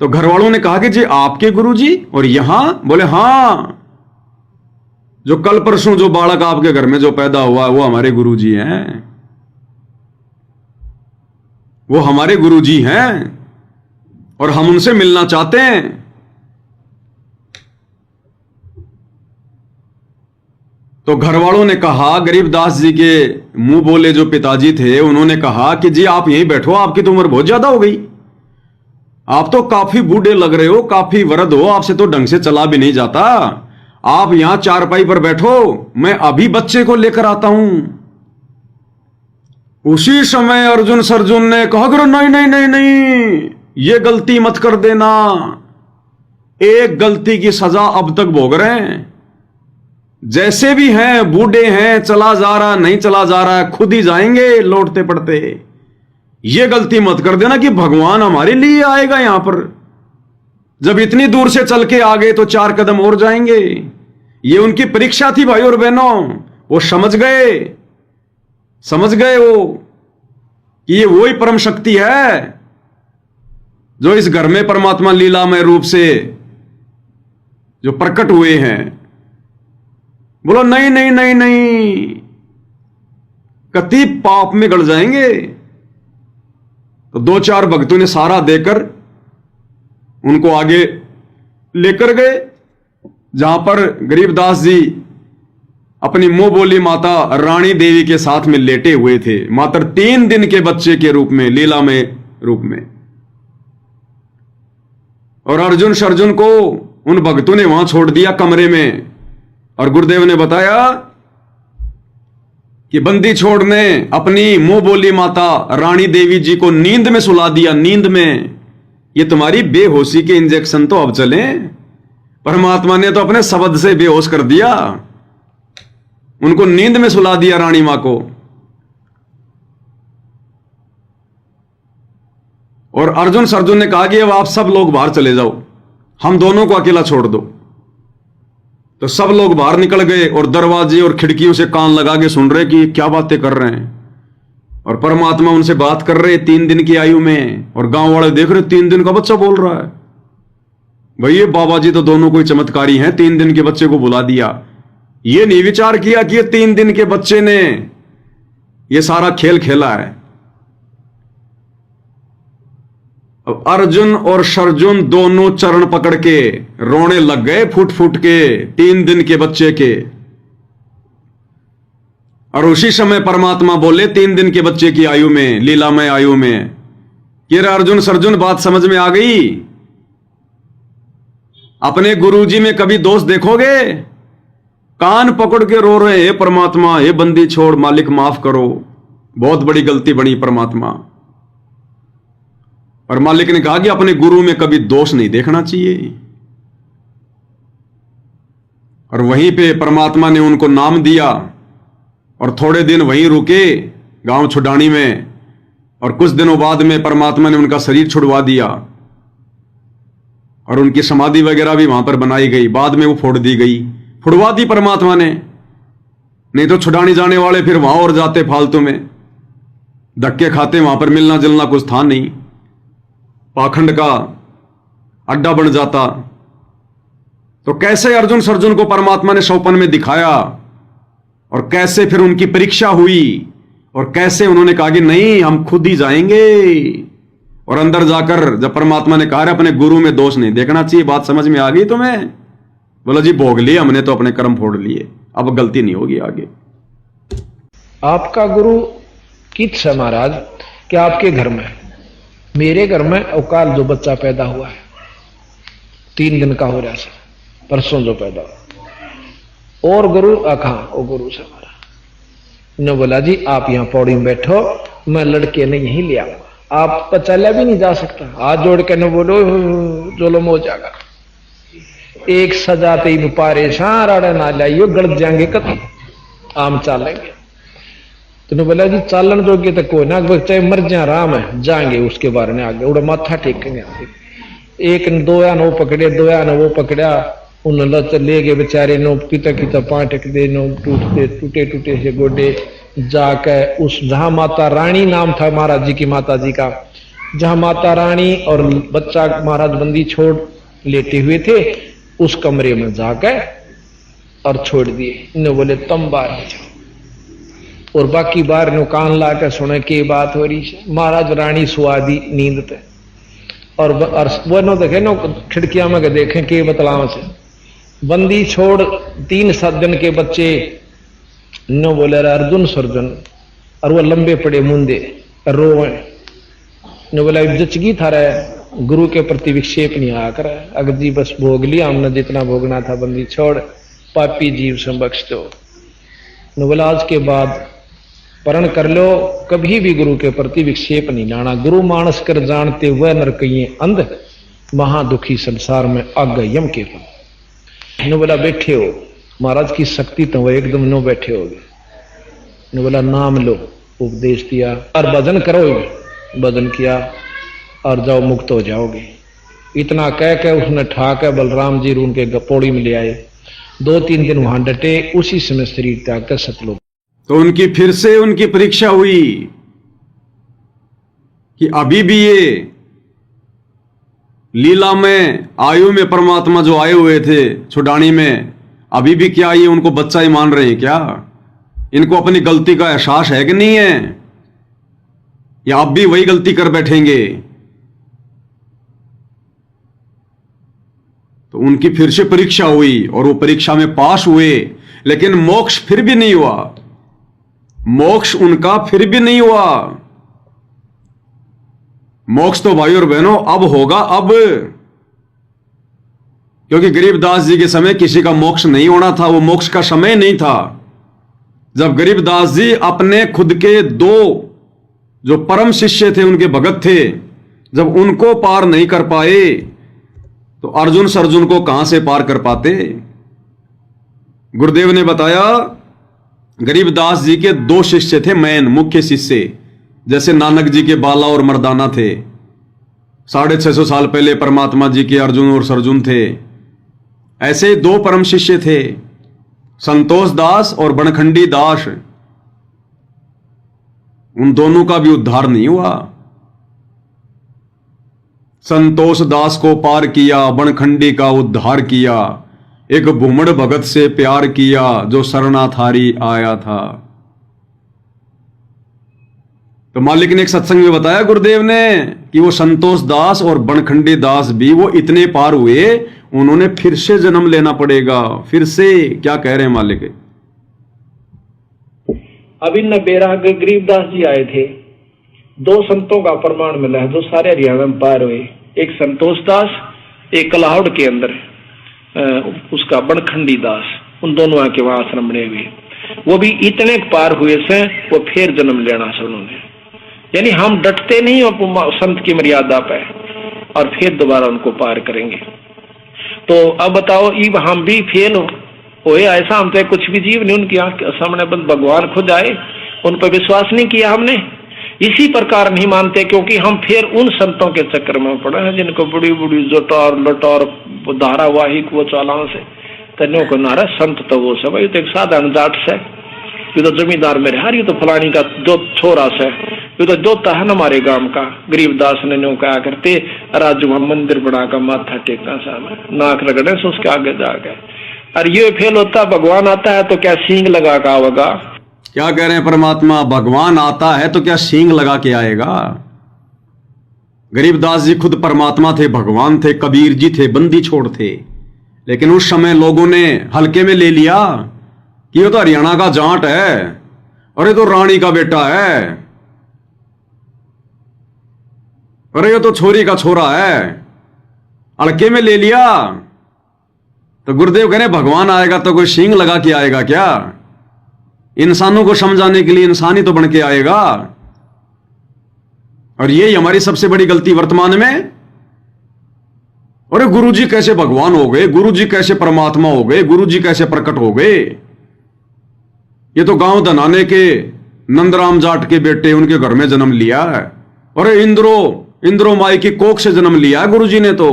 तो घर वालों ने कहा कि जी आपके गुरुजी? और यहां? बोले हां, जो कल परसों जो बालक आपके घर में जो पैदा हुआ वो हमारे गुरुजी हैं, वो हमारे गुरुजी हैं और हम उनसे मिलना चाहते हैं। तो घर वालों ने कहा, गरीबदास जी के मुंह बोले जो पिताजी थे, उन्होंने कहा कि जी आप यहीं बैठो, आपकी तो उम्र बहुत ज्यादा हो गई, आप तो काफी बूढ़े लग रहे हो, काफी वृद्ध हो, आपसे तो ढंग से चला भी नहीं जाता, आप यहां चारपाई पर बैठो, मैं अभी बच्चे को लेकर आता हूं। उसी समय अर्जुन सर्जुन ने कहा, करो नहीं नहीं नहीं नहीं, ये गलती मत कर देना, एक गलती की सजा अब तक भोग रहे हैं, जैसे भी हैं, बूढ़े हैं, चला जा रहा नहीं चला जा रहा है, खुद ही जाएंगे लौटते पड़ते, ये गलती मत कर देना कि भगवान हमारे लिए आएगा यहां पर, जब इतनी दूर से चल के आ गए तो 4 कदम और जाएंगे। ये उनकी परीक्षा थी भाई और बहनों, वो समझ गए वो कि ये वही परम शक्ति है जो इस घर में परमात्मा लीलामय रूप से जो प्रकट हुए हैं। बोलो नहीं नहीं नहीं नहीं, कति पाप में गड़ जाएंगे। तो 2-4 भक्तों ने सहारा देकर उनको आगे लेकर गए, जहां पर गरीबदास जी अपनी मुंह बोली माता रानी देवी के साथ में लेटे हुए थे, मात्र 3 दिन के बच्चे के रूप में, लीलामय रूप में। और अर्जुन सर्जुन को उन भक्तों ने वहां छोड़ दिया कमरे में, और गुरुदेव ने बताया कि बंदी छोड़ ने अपनी मुंह बोली माता रानी देवी जी को नींद में सुला दिया। नींद में, ये तुम्हारी बेहोशी के इंजेक्शन तो अब चले, परमात्मा ने तो अपने शब्द से बेहोश कर दिया, उनको नींद में सुला दिया रानी मां को। और अर्जुन सर्जुन ने कहा कि अब आप सब लोग बाहर चले जाओ, हम दोनों को अकेला छोड़ दो। तो सब लोग बाहर निकल गए और दरवाजे और खिड़कियों से कान लगा के सुन रहे कि क्या बातें कर रहे हैं, और परमात्मा उनसे बात कर रहे 3 दिन की आयु में, और गांव वाले देख रहे 3 दिन का बच्चा बोल रहा है। भाई ये बाबा जी तो दोनों कोई चमत्कारी हैं, 3 दिन के बच्चे को बुला दिया। ये नहीं विचार किया कि ये 3 दिन के बच्चे ने ये सारा खेल खेला है। अब अर्जुन और सर्जुन दोनों चरण पकड़ के रोने लग गए फुट फुट के 3 दिन के बच्चे के। और उसी समय परमात्मा बोले 3 दिन के बच्चे की आयु में, लीलामय आयु में, कि अर्जुन सर्जुन बात समझ में आ गई? अपने गुरुजी में कभी दोष देखोगे? कान पकड़ के रो रहे हैं, परमात्मा ये बंदी छोड़, मालिक माफ करो, बहुत बड़ी गलती बनी परमात्मा। और मालिक ने कहा कि अपने गुरु में कभी दोष नहीं देखना चाहिए। और वहीं पे परमात्मा ने उनको नाम दिया और थोड़े दिन वहीं रुके गांव छुडानी में। और कुछ दिनों बाद में परमात्मा ने उनका शरीर छुड़वा दिया और उनकी समाधि वगैरह भी वहां पर बनाई गई। बाद में वो फोड़ दी गई, छुड़वा दी परमात्मा ने, नहीं तो छुड़ाने जाने वाले फिर वहां और जाते फालतू में, धक्के खाते, वहां पर मिलना जुलना कुछ था नहीं, पाखंड का अड्डा बन जाता। तो कैसे अर्जुन सर्जुन को परमात्मा ने स्वप्न में दिखाया और कैसे फिर उनकी परीक्षा हुई और कैसे उन्होंने कहा कि नहीं हम खुद ही जाएंगे। और अंदर जाकर जब परमात्मा ने कहा अपने गुरु में दोष नहीं देखना चाहिए, बात समझ में आ गई तुम्हें? बोला जी भोग लिए हमने तो अपने कर्म फोड़ लिए, अब गलती नहीं होगी आगे। आपका गुरु कित है महाराज कि आपके घर में, मेरे घर में अवकाल जो बच्चा पैदा हुआ है 3 दिन का हो रहा है, परसों जो पैदा हुआ, और गुरु आखा वो गुरु से हमारा ने बोला जी आप यहां पौड़ी में बैठो, मैं लड़के ने यहीं ले आऊंगा, आप तो चला भी नहीं जा सकता, हाथ जोड़ के न बोलो जोलम हो जाएगा, एक सजाते ही पारे सारा ना लाइयो गलत जाएंगे कत आम चालेंगे। तो बोला जी चालन जोगे तो कोई ना, चाहे मर जा राम है जाएंगे उसके बारे में आगे उड़ा माथा टेकेंगे। एक दो या वो पकड़े, दो या वो पकड़ा, उन लत ले गए बेचारे नो किता किता पाटक दे नो टूटे टूटे से गोडे जाके उस जहां माता रानी नाम था महाराज जी की माता जी का, जहां माता रानी और बच्चा महाराज बंदी छोड़ लेटे हुए थे उस कमरे में जाके और छोड़ दिए। इन्हें बोले तुम बाहर जाओ, और बाकी बाहर नो कान ला के सुने के बात हो रही है। महाराज रानी सुआदी नींद पे, और वो नो देखे नो खिड़कियां में देखें के बतलाव से बंदी छोड़ 3-7 दिन के बच्चे नो बोले अर्जुन सर्जन, और वो लंबे पड़े मुंदे रोए ने बोला जचगी था रहे गुरु के प्रति विक्षेप नहीं आकर, अगर जी बस भोग लिया हमने जितना भोगना था, बंदी छोड़ पापी जीव से बख्श दो। ने बोला आज के बाद परण कर लो, कभी भी गुरु के प्रति विक्षेप नहीं लाना, गुरु मानस कर जानते वह नरकइये अंध, महादुखी संसार में आग यम के फल। ने बोला बैठे हो, महाराज की शक्ति तो वो एकदम नो बैठे हो गए। ने बोला नाम लो, उपदेश दिया, और भजन करो, भजन किया और जाओ मुक्त हो जाओगे। इतना कह के उसने ठाक बलराम जी उनके पौड़ी में ले आए, 2-3 दिन वहां डटे, उसी समय शरीर त्याग कर सतलोक। तो उनकी फिर से उनकी परीक्षा हुई कि अभी भी ये लीला में आयु में परमात्मा जो आए हुए थे छुड़ानी में, अभी भी क्या ये उनको बच्चा ही मान रहे हैं क्या? इनको अपनी गलती का एहसास है कि नहीं है, या अब भी वही गलती कर बैठेंगे? तो उनकी फिर से परीक्षा हुई और वो परीक्षा में पास हुए, लेकिन मोक्ष फिर भी नहीं हुआ, मोक्ष उनका फिर भी नहीं हुआ। मोक्ष तो भाई और बहनों अब होगा, अब, क्योंकि गरीबदास जी के समय किसी का मोक्ष नहीं होना था, वो मोक्ष का समय नहीं था। जब गरीबदास जी अपने खुद के 2 जो परम शिष्य थे, उनके भगत थे, जब उनको पार नहीं कर पाए तो अर्जुन सर्जुन को कहां से पार कर पाते? गुरुदेव ने बताया गरीबदास जी के 2 शिष्य थे, मैन मुख्य शिष्य, जैसे नानक जी के बाला और मर्दाना थे, 650 साल पहले परमात्मा जी के अर्जुन और सर्जुन थे। ऐसे 2 परम शिष्य थे, संतोष दास और बनखंडी दास। उन दोनों का भी उद्धार नहीं हुआ। संतोष दास को पार किया, बनखंडी का उद्धार किया, एक भूमड़ भगत से प्यार किया जो शरणाथारी आया था। तो मालिक ने एक सत्संग में बताया गुरुदेव ने कि वो संतोष दास और बनखंडी दास भी वो इतने पार हुए, उन्होंने फिर से जन्म लेना पड़ेगा। फिर से क्या कह रहे हैं मालिक? अभी न बेरा के गरीबदास जी आए थे, 2 संतों का प्रमाण मिला है जो सारे हरियाणा में पार हुए, एक संतोष दास, एक कलाहौड़ के अंदर उसका बनखंडी दास, उन दोनों आके वहां आश्रम बने हुए, वो भी इतने पार हुए से वो फिर जन्म लेना से उन्होंने। यानी हम डटते नहीं हो संत की मर्यादा पे और फिर दोबारा उनको पार करेंगे। तो अब बताओ, इब हम भी फेल हो ऐसा, हम तो कुछ भी जीव नहीं, उनकी आंख सामने बंद भगवान खुद आए, उन पर विश्वास नहीं किया हमने, इसी प्रकार नहीं मानते, क्योंकि हम फिर उन संतों के चक्कर में पड़े हैं जिनको बड़ी बड़ी जटार लटार धारावाहिक वो चालान से तन्यों को नारा संत तो वो सब, ये तो एक साधारण जाट से, ये तो जमींदार मेरे हार, ये तो फलानी का जो छोरा से, ये तो जोता है ना हमारे गांव का। गरीबदास ने नो कहा करते राजू हम मंदिर बना का माथा टेकना सामने नाक रगड़े से उसके आगे जा गए। और ये फेल होता भगवान आता है तो क्या सींग लगा का आवेगा? क्या कह रहे हैं परमात्मा? भगवान आता है तो क्या सींग लगा के आएगा? गरीबदास जी खुद परमात्मा थे, भगवान थे, कबीर जी थे, बंदी छोड़ थे, लेकिन उस समय लोगों ने हल्के में ले लिया कि ये तो हरियाणा का जाट है और ये तो रानी का बेटा है, अरे ये तो छोरी का छोरा है, हल्के में ले लिया। तो गुरुदेव कह रहे भगवान आएगा तो कोई सींग लगा के आएगा क्या? इंसानों को समझाने के लिए इंसान ही तो बन के आएगा। और यही हमारी सबसे बड़ी गलती वर्तमान में। अरे गुरुजी कैसे भगवान हो गए, गुरुजी कैसे परमात्मा हो गए, गुरुजी कैसे प्रकट हो गए? ये तो गांव धनाने के नंदराम जाट के बेटे, उनके घर में जन्म लिया है। अरे इंद्रो माई की कोख से जन्म लिया है गुरुजी ने, तो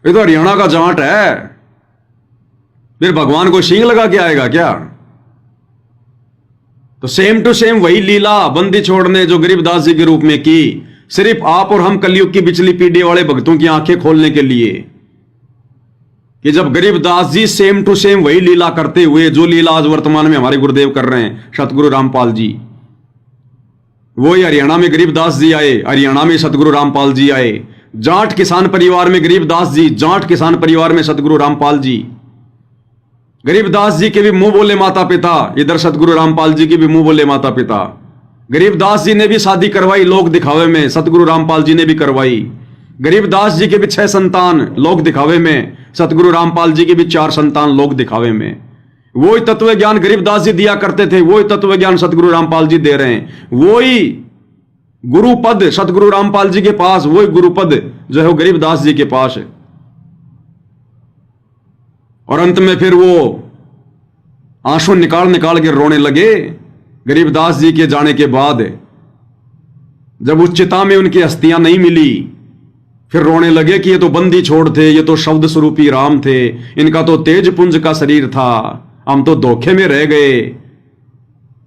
ये तो हरियाणा का जाट है, फिर भगवान को सींग लगा के आएगा क्या? तो सेम टू सेम वही लीला बंदी छोड़ने जो गरीबदास जी के रूप में की, सिर्फ आप और हम कलयुग की बिचली पीढ़ी वाले भक्तों की आंखें खोलने के लिए, कि जब Garibdas ji same to same वही लीला करते हुए जो लीला आज वर्तमान में हमारे गुरुदेव कर रहे हैं, सतगुरु रामपाल जी, वही हरियाणा में गरीबदास जी आए, हरियाणा में सतगुरु रामपाल जी आए, जाट किसान परिवार में गरीबदास जी, जाट किसान परिवार में सतगुरु रामपाल जी, गरीबदास जी के भी मुंह बोले माता पिता, इधर सतगुरु रामपाल जी के भी मुंह बोले माता पिता। गरीबदास जी ने भी शादी करवाई लोक दिखावे में, सतगुरु रामपाल जी ने भी करवाई। गरीबदास जी के भी 6 संतान लोक दिखावे में, सतगुरु रामपाल जी के भी 4 संतान लोक दिखावे में। वही तत्व ज्ञान गरीबदास जी दिया करते थे, वही तत्व ज्ञान सतगुरु रामपाल जी दे रहे हैं। वही गुरुपद सतगुरु रामपाल जी के पास, वही गुरुपद जो है वो गरीबदास जी के पास है। और अंत में फिर वो आंसू निकाल निकाल के रोने लगे गरीबदास जी के जाने के बाद। जब उस चिता में उनकी अस्थियां नहीं मिली, फिर रोने लगे कि ये तो बंदी छोड़ थे, ये तो शब्द स्वरूपी राम थे, इनका तो तेज पुंज का शरीर था, हम तो धोखे में रह गए।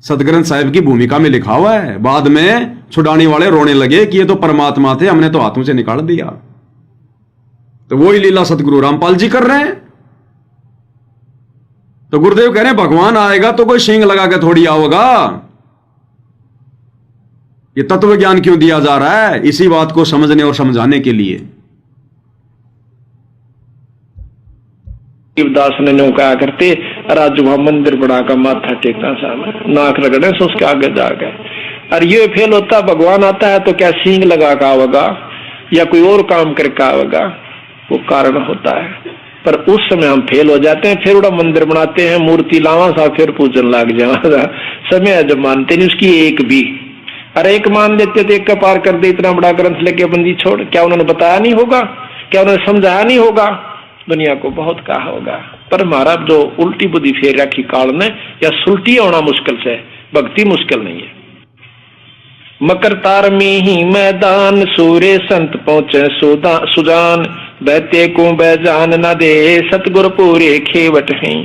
सतग्रंथ साहिब की भूमिका में लिखा हुआ है। बाद में छुड़ाने वाले रोने लगे कि ये तो परमात्मा थे, हमने तो हाथों से निकाल दिया। तो वही लीला सतगुरु रामपाल जी कर रहे हैं। तो गुरुदेव कह रहे हैं भगवान आएगा तो कोई सींग लगा के थोड़ी आओगा। ये तत्व ज्ञान क्यों दिया जा रहा है? इसी बात को समझने और समझाने के लिए। गरीबदास ने नो कहा करते राजू हम मंदिर बना का माथा टेकना सामने नाक रगड़े से उसके आगे जा गए। और ये फेल होता भगवान आता है तो क्या सींग लगा का आवेगा या कोई और काम करके आवेगा? वो कारण होता है। पर उस समय हम फेल हो जाते हैं, फिर उड़ा मंदिर बनाते हैं, मूर्ति लावा सा, फिर पूजन लग जावा। समय जब मानते नहीं उसकी एक भी। अरे एक मान लेते थे, एक का पार कर दे, इतना बड़ा ग्रंथ लेके बंदी छोड़। क्या उन्होंने बताया नहीं होगा? क्या उन्होंने समझाया नहीं होगा? दुनिया को बहुत कहा होगा, पर हमारा जो उल्टी बुद्धि फेर रखी काल ने, या सुलटी होना मुश्किल से, भक्ति मुश्किल नहीं है। मकर तार में ही मैदान, सूर्य संत पहुंचे सुजान, बैते को बैजान न दे, सतगुर पूरे खेवट हैं,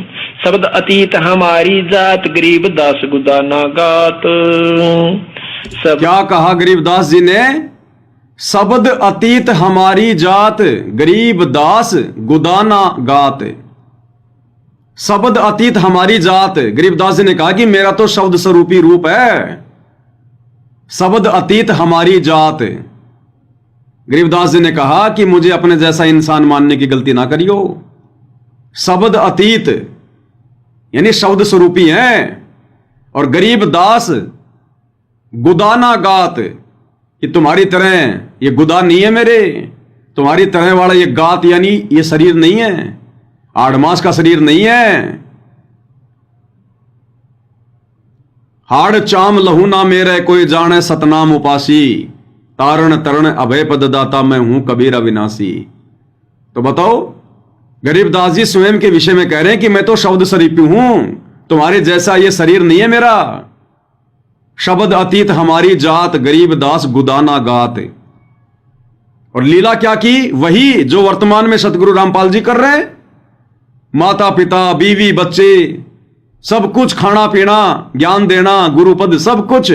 शब्द अतीत हमारी जात, गरीब दास गुदाना गात। क्या कहा गरीबदास जी ने? शब्द अतीत हमारी जात, गरीब दास गुदाना गात। शब्द अतीत हमारी जात, गरीबदास जी ने कहा कि मेरा तो शब्द स्वरूपी रूप है। शब्द अतीत हमारी जात। गरीबदास जी ने कहा कि मुझे अपने जैसा इंसान मानने की गलती ना करियो। शब्द अतीत यानी शब्द स्वरूपी है, और गरीब दास गुदाना गात, कि तुम्हारी तरह ये गुदा नहीं है मेरे, तुम्हारी तरह वाला ये गात यानी ये शरीर नहीं है, आड़मास का शरीर नहीं है। हाड़ चाम लहू ना मेरे, कोई जाने सतनाम उपासी, तारण तरण अभय पद दाता, मैं हूं कबीर अविनाशी। तो बताओ, गरीबदास जी स्वयं के विषय में कह रहे हैं कि मैं तो शब्द स्वरूपी हूं, तुम्हारे जैसा ये शरीर नहीं है मेरा। शब्द अतीत हमारी जात, गरीब दास गुदाना गात। और लीला क्या की? वही जो वर्तमान में सतगुरु रामपाल जी कर रहे हैं। माता पिता, बीवी, बच्चे, सब कुछ, खाना पीना, ज्ञान देना, गुरुपद, सब कुछ।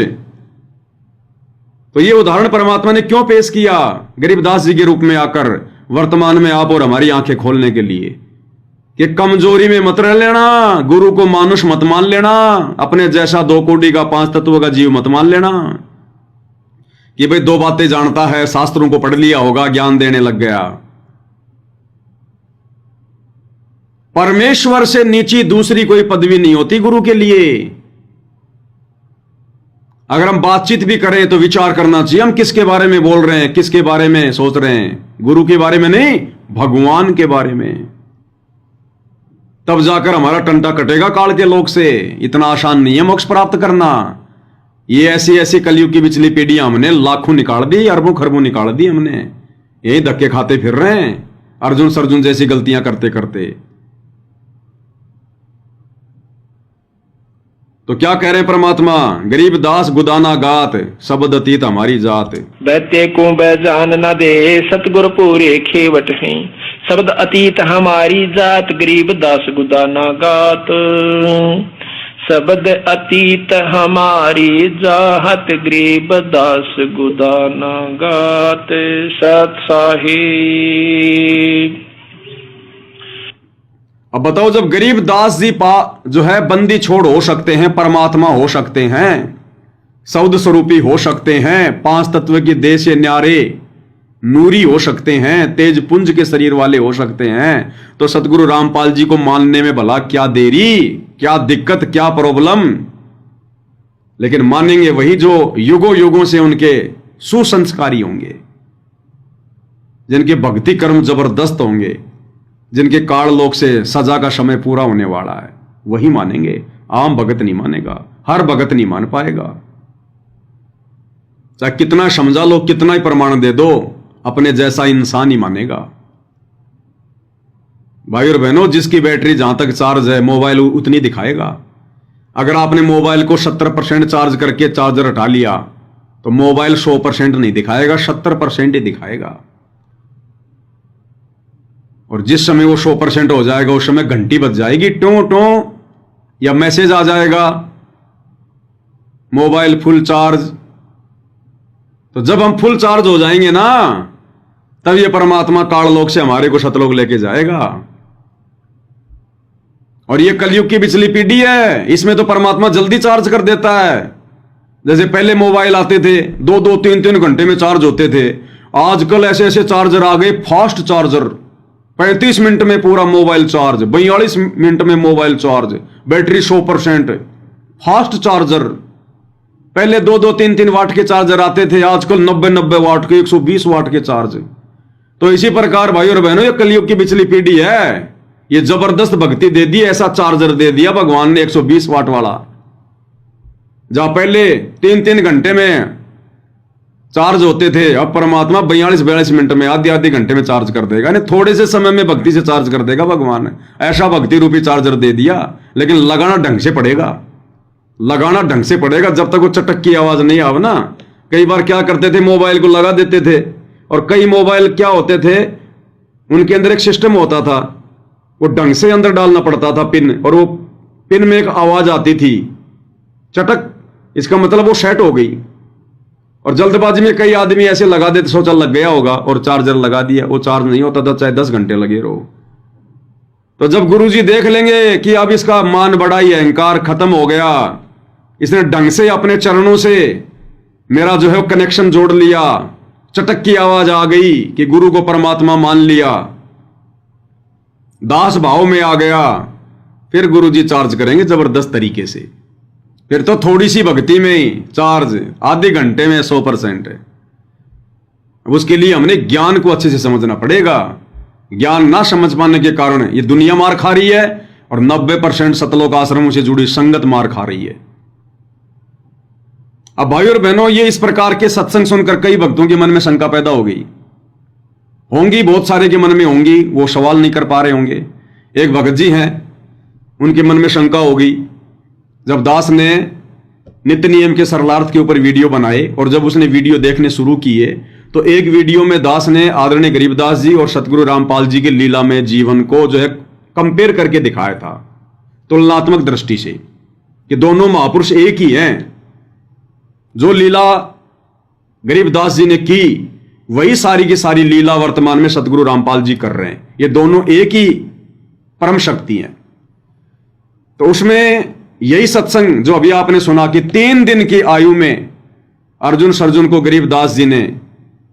तो ये उदाहरण परमात्मा ने क्यों पेश किया? गरीबदास जी के रूप में आकर वर्तमान में आप और हमारी आंखें खोलने के लिए कि कमजोरी में मत रह लेना, गुरु को मानुष मत मान लेना, अपने जैसा 2 कोड़ी का 5 तत्व का जीव मत मान लेना कि भाई 2 बातें जानता है, शास्त्रों को पढ़ लिया होगा, ज्ञान देने लग गया। परमेश्वर से नीची दूसरी कोई पदवी नहीं होती गुरु के लिए। अगर हम बातचीत भी करें तो विचार करना चाहिए हम किसके बारे में बोल रहे हैं, किसके बारे में सोच रहे हैं। गुरु के बारे में नहीं, भगवान के बारे में। तब जाकर हमारा टंटा कटेगा काल के लोक से। इतना आसान नहीं है मोक्ष प्राप्त करना। ये ऐसी ऐसी कलयुग की पिछली पीढ़ियां हमने लाखों निकाल दी, अरबों खरबों निकाल दी हमने। यही धक्के खाते फिर रहे हैं अर्जुन सर्जुन जैसी गलतियां करते करते। तो क्या कह रहे हैं परमात्मा? गरीब दास गुदाना गात, शब्द अतीत हमारी जात। बैते को बैजान न दे, सतगुर पूरे खेवट हैं। शब्द अतीत हमारी जात, गरीब दास गुदाना गात। शब्द अतीत हमारी जात, गरीब दास गुदाना गात। सत साहिब। अब बताओ, जब गरीब दास जी जो है बंदी छोड़ हो सकते हैं, परमात्मा हो सकते हैं, सौद स्वरूपी हो सकते हैं, 5 तत्व की देह से न्यारे नूरी हो सकते हैं, तेज पुंज के शरीर वाले हो सकते हैं, तो सतगुरु रामपाल जी को मानने में भला क्या देरी, क्या दिक्कत, क्या प्रॉब्लम? लेकिन मानेंगे वही जो युगों युगों से उनके सुसंस्कारी होंगे, जिनके भक्ति कर्म जबरदस्त होंगे, जिनके काल लोक से सजा का समय पूरा होने वाला है, वही मानेंगे। आम भगत नहीं मानेगा, हर भगत नहीं मान पाएगा। चाहे कितना समझा लो, कितना ही प्रमाण दे दो, अपने जैसा इंसान ही मानेगा। भाई और बहनों, जिसकी बैटरी जहां तक चार्ज है, मोबाइल उतनी दिखाएगा। अगर आपने मोबाइल को 70% चार्ज करके चार्जर हटा लिया तो मोबाइल 100% नहीं दिखाएगा, 70% ही दिखाएगा। और जिस समय वो 100% हो जाएगा, उस समय घंटी बज जाएगी, टो टो, या मैसेज आ जाएगा मोबाइल फुल चार्ज। तो जब हम फुल चार्ज हो जाएंगे ना, तब ये परमात्मा काललोक से हमारे को सतलोक लेके जाएगा। और ये कलयुग की पिछली पीढ़ी है, इसमें तो परमात्मा जल्दी चार्ज कर देता है। जैसे पहले मोबाइल आते थे 2-2, 3-3 घंटे में चार्ज होते थे, आजकल ऐसे ऐसे चार्जर आ गए, फास्ट चार्जर, 35 मिनट में पूरा मोबाइल चार्ज, 42 मिनट में mobile charge, battery 100%, fast charger. पहले 2-2, 3-3 वाट के चार्जर आते थे, आजकल 90-90 वाट के, 120 वाट के चार्ज। तो इसी प्रकार भाई और बहनों, ये कलयुग की पिछली पीढ़ी है। ये जबरदस्त भक्ति दे दी, ऐसा चार्जर दे दिया भगवान ने 120 वाट वाला। जहां पहले 3-3 घंटे में चार्ज होते थे, अब परमात्मा 42-42 मिनट में, आधी घंटे में चार्ज कर देगा। यानी थोड़े से समय में भक्ति से चार्ज कर देगा भगवान। ऐसा भक्ति रूपी चार्जर दे दिया, लेकिन लगाना ढंग से पड़ेगा, लगाना ढंग से पड़ेगा। जब तक वो चटक की आवाज नहीं आवे ना। कई बार क्या करते थे, मोबाइल को लगा देते थे, और कई मोबाइल क्या होते थे, उनके अंदर एक सिस्टम होता था, वो ढंग से अंदर डालना पड़ता था पिन, और वो पिन में एक आवाज आती थी, चटक, इसका मतलब वो सेट हो गई। और जल्दबाजी में कई आदमी ऐसे लगा देते, सोचा लग गया होगा, और चार्जर लगा दिया, वो चार्ज नहीं होता था, चाहे 10 घंटे लगे रहो। तो जब गुरुजी देख लेंगे कि अब इसका मान बढ़ाई, अहंकार खत्म हो गया, इसने ढंग से अपने चरणों से मेरा जो है कनेक्शन जोड़ लिया, चटक की आवाज आ गई कि गुरु को परमात्मा मान लिया, दास भाव में आ गया, फिर गुरुजी चार्ज करेंगे जबरदस्त तरीके से। फिर तो थोड़ी सी भक्ति में ही चार्ज, आधे घंटे में 100%। अब उसके लिए हमने ज्ञान को अच्छे से समझना पड़ेगा। ज्ञान ना समझ पाने के कारण ये दुनिया मार खा रही है, और 90% सतलोक आश्रमों से जुड़ी संगत मार खा रही है। अब भाई और बहनों, ये इस प्रकार के सत्संग सुनकर कई भक्तों के मन में शंका पैदा हो गई होंगी, बहुत सारे के मन में होंगी, वो सवाल नहीं कर पा रहे होंगे। एक भगत जी हैं, उनके मन में शंका हो गई, जब दास ने नित्य नियम के सरलार्थ के ऊपर वीडियो बनाए, और जब उसने वीडियो देखने शुरू किए तो एक वीडियो में दास ने आदरणीय गरीबदास जी और सतगुरु रामपाल जी के लीला में जीवन को जो है कंपेयर करके दिखाया था, तुलनात्मक दृष्टि से, कि दोनों महापुरुष एक ही हैं। जो लीला गरीबदास जी ने की वही सारी की सारी लीला वर्तमान में सतगुरु रामपाल जी कर रहे हैं। ये दोनों एक ही परम शक्ति हैं। तो उसमें यही सत्संग जो अभी आपने सुना कि 3 दिन की आयु में अर्जुन सर्जुन को गरीबदास जी ने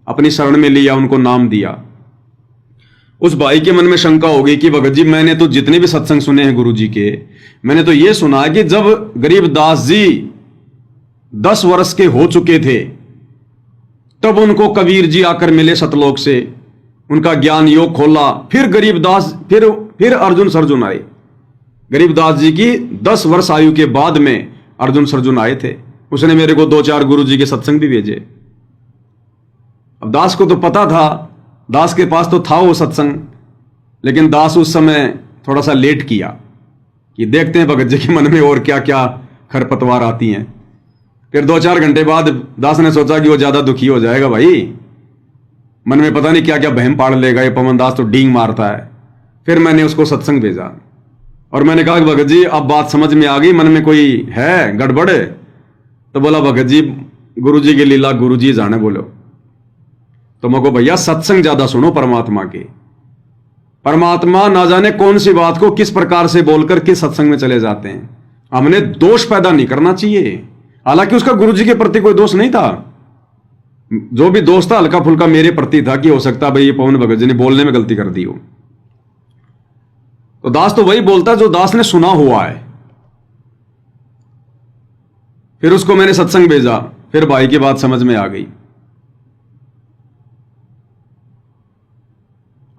अपनी शरण में लिया, उनको नाम दिया। उस भाई के मन में शंका होगी कि भगत जी, मैंने तो जितने भी सत्संग सुने हैं गुरु जी के, मैंने तो यह सुना है कि जब गरीबदास जी 10 वर्ष के हो चुके थे तब उनको कबीर जी आकर मिले सतलोक से, उनका ज्ञान योग खोला, फिर गरीबदास फिर अर्जुन सर्जुन आए। गरीबदास जी की 10 वर्ष आयु के बाद में अर्जुन सर्जुन आए थे। उसने मेरे को 2-4 गुरु जी के सत्संग भी भेजे। अब दास को तो पता था, दास के पास तो था वो सत्संग, लेकिन दास उस समय थोड़ा सा लेट किया कि देखते हैं भगत जी के मन में और क्या क्या खरपतवार आती हैं। फिर 2-4 घंटे बाद दास ने सोचा कि वो ज्यादा दुखी हो जाएगा भाई, मन में पता नहीं क्या क्या बहम पाड़ लेगा, ये पवन दास तो डींग मारता है। फिर मैंने उसको सत्संग भेजा और मैंने कहा कि भगत जी अब बात समझ में आ गई, मन में कोई है गड़बड़? तो बोला भगत जी गुरु जी की लीला गुरु जी जाने बोलो। तो मैं को भैया सत्संग ज्यादा सुनो परमात्मा के। परमात्मा ना जाने कौन सी बात को किस प्रकार से बोलकर किस सत्संग में चले जाते हैं। हमने दोष पैदा नहीं करना चाहिए। हालांकि उसका गुरु जी के प्रति कोई दोष नहीं था, जो भी दोष था हल्का फुल्का मेरे प्रति था कि हो सकता भाई ये पवन भगत जी ने बोलने में गलती कर दी हो। तो दास तो वही बोलता जो दास ने सुना हुआ है। फिर उसको मैंने सत्संग भेजा, फिर भाई की बात समझ में आ गई।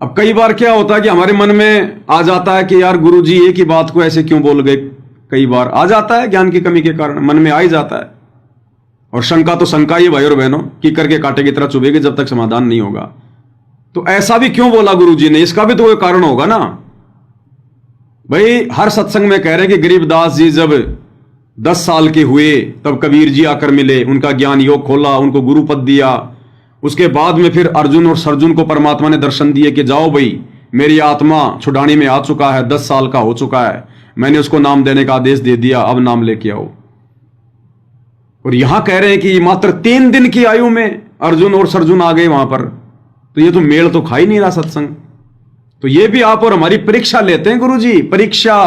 अब कई बार क्या होता है कि हमारे मन में आ जाता है कि यार गुरुजी एक ही बात को ऐसे क्यों बोल गए। कई बार आ जाता है, ज्ञान की कमी के कारण मन में आ ही जाता है। और शंका तो शंका ही भाई और बहनों की करके कांटे की तरह चुभेगी जब तक समाधान नहीं होगा। तो ऐसा भी क्यों बोला गुरुजी ने, इसका भी तो कोई कारण होगा ना भाई। हर सत्संग में कह रहे हैं कि गरीबदास जी जब 10 साल के हुए तब कबीर जी आकर मिले, उनका ज्ञान योग खोला, उनको गुरु पद दिया। उसके बाद में फिर अर्जुन और सर्जुन को परमात्मा ने दर्शन दिए कि जाओ भाई मेरी आत्मा छुड़ाने में आ चुका है, 10 साल का हो चुका है, मैंने उसको नाम देने का आदेश दे दिया, अब नाम लेके आओ। और यहां कह रहे हैं कि मात्र 3 दिन की आयु में अर्जुन और सर्जुन आ गए वहां पर। तो ये तो मेल तो खा ही नहीं रहा सत्संग। तो ये भी आप और हमारी परीक्षा लेते हैं गुरु जी, परीक्षा।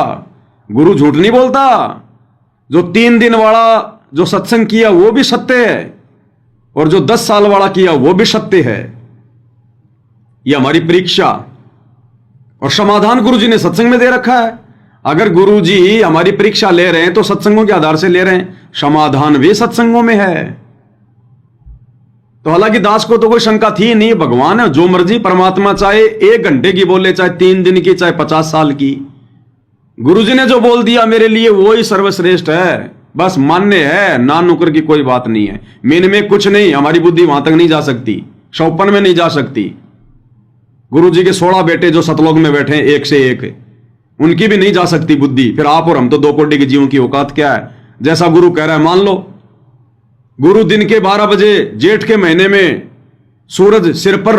गुरु झूठ नहीं बोलता। जो 3 दिन वाला जो सत्संग किया वो भी सत्य है, और जो 10 साल वाला किया वो भी सत्य है। ये हमारी परीक्षा और समाधान गुरु जी ने सत्संग में दे रखा है। अगर गुरु जी हमारी परीक्षा ले रहे हैं तो सत्संगों के आधार से ले रहे हैं, समाधान भी सत्संगों में है। तो हालांकि दास को तो कोई शंका थी नहीं, भगवान है, जो मर्जी परमात्मा चाहे 1 घंटे की बोले, चाहे 3 दिन की, चाहे 50 साल की। गुरु जी ने जो बोल दिया मेरे लिए वो ही सर्वश्रेष्ठ है, बस मान्य है, ना नुकर की कोई बात नहीं है। मीन में कुछ नहीं, हमारी बुद्धि वहां तक नहीं जा सकती, 54 में नहीं जा सकती। गुरु जी के 16 बेटे जो सतलोक में बैठे हैं एक से एक, उनकी भी नहीं जा सकती बुद्धि। फिर आप और हम तो 2 कोटि के जीवों की औकात क्या है। जैसा गुरु कह रहा है मान लो। गुरु दिन के 12 बजे जेठ के महीने में सूरज सिर पर,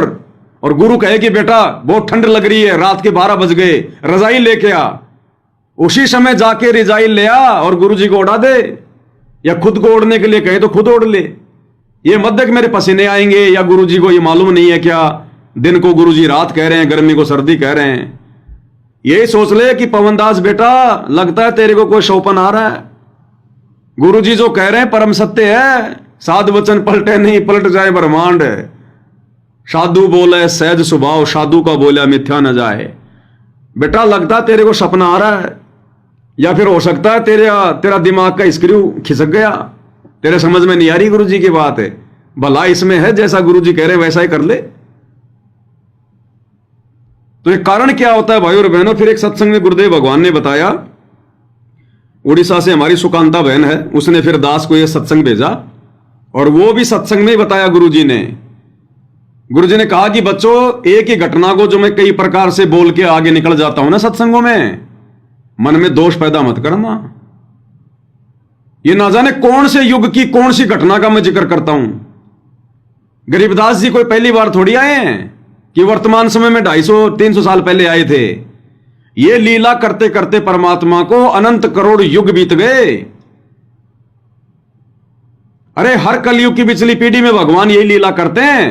और गुरु कहे कि बेटा बहुत ठंड लग रही है, रात के 12 बज गए, रजाई लेके आ। उसी समय जाके रजाई ले आ और गुरु जी को उड़ा दे, या खुद को ओढ़ने के लिए कहे तो खुद ओढ़ ले। ये मत देख मेरे पसीने आएंगे, या गुरु जी को ये मालूम नहीं है क्या दिन को गुरु जी रात कह रहे हैं, गर्मी को सर्दी कह रहे हैं। यही सोच ले कि पवनदास बेटा लगता है तेरे को कोई शौपन आ रहा है। गुरु जी जो कह रहे हैं परम सत्य है। साधु वचन पलटे नहीं, पलट जाए ब्रह्मांड। साधु बोले सहज स्वभाव, साधु का बोला मिथ्या न जाए। बेटा लगता तेरे को सपना आ रहा है, या फिर हो सकता है तेरा दिमाग का स्क्रू खिसक गया, तेरे समझ में नहीं आ रही गुरु जी की बात है। भला इसमें है, जैसा गुरु जी कह रहे वैसा ही कर ले। तो ये कारण क्या होता है भाई और बहनों। फिर एक सत्संग में गुरुदेव भगवान ने बताया, उड़ीसा से हमारी सुकांता बहन है, उसने फिर दास को यह सत्संग भेजा, और वो भी सत्संग में ही बताया गुरु जी ने। गुरु जी ने कहा कि बच्चों एक ही घटना को जो मैं कई प्रकार से बोल के आगे निकल जाता हूं ना सत्संगों में, मन में दोष पैदा मत करना। ये ना जाने कौन से युग की कौन सी घटना का मैं जिक्र करता हूं। गरीबदास जी कोई पहली बार थोड़ी आए हैं कि वर्तमान समय में 250-300 साल पहले आए थे। ये लीला करते करते परमात्मा को अनंत करोड़ युग बीत गए। अरे हर कलयुग की पिछली पीढ़ी में भगवान यही लीला करते हैं,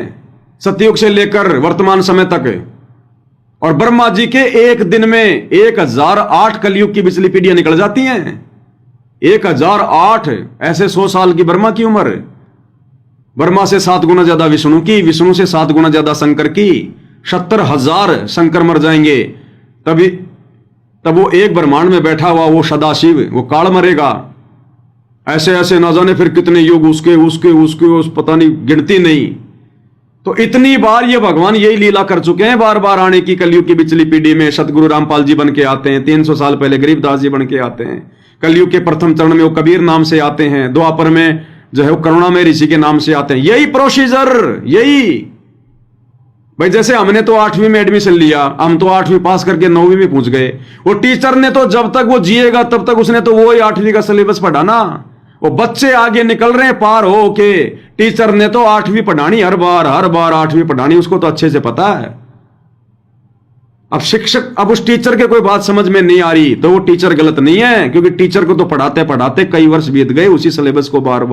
सतयुग से लेकर वर्तमान समय तक। और ब्रह्मा जी के एक दिन में 1008 कलयुग की पिछली पीढ़ियां निकल जाती हैं। 1008 ऐसे 100 साल की ब्रह्मा की उम्र। ब्रह्मा से 7 गुना ज्यादा विष्णु की, विष्णु से 7 गुना ज्यादा शंकर की। 70,000 शंकर मर जाएंगे तब वो एक ब्रह्मांड में बैठा हुआ वो सदाशिव वो काल मरेगा। ऐसे ऐसे ना जाने फिर कितने युग उसके पता नहीं, गिनती नहीं। तो इतनी बार ये भगवान यही लीला कर चुके हैं, बार बार आने की। कलयुग की पिछली पीढ़ी में सतगुरु रामपाल जी बन के आते हैं, 300 साल पहले गरीबदास जी बन के आते हैं। कलयुग के प्रथम चरण में वो कबीर नाम से आते हैं, द्वापर में जो है वो करुणामय ऋषि के नाम से आते हैं। यही प्रोसीजर, यही भाई। जैसे हमने तो 8वीं में एडमिशन लिया, हम तो 8वीं पास करके 9वीं में पहुंच गए। वो टीचर ने तो जब तक वो जिएगा तब तक उसने तो वो ही 8वीं का सिलेबस पढ़ाना। वो बच्चे आगे निकल रहे हैं पार हो के, टीचर ने तो 8वीं पढ़ानी, हर बार 8वीं पढ़ानी, उसको तो अच्छे से पता है। अब शिक्षक, अब उस टीचर के कोई बात समझ में नहीं आ रही तो वो टीचर गलत नहीं है, क्योंकि टीचर को तो पढ़ाते पढ़ाते कई वर्ष बीत गए उसी सिलेबस को बार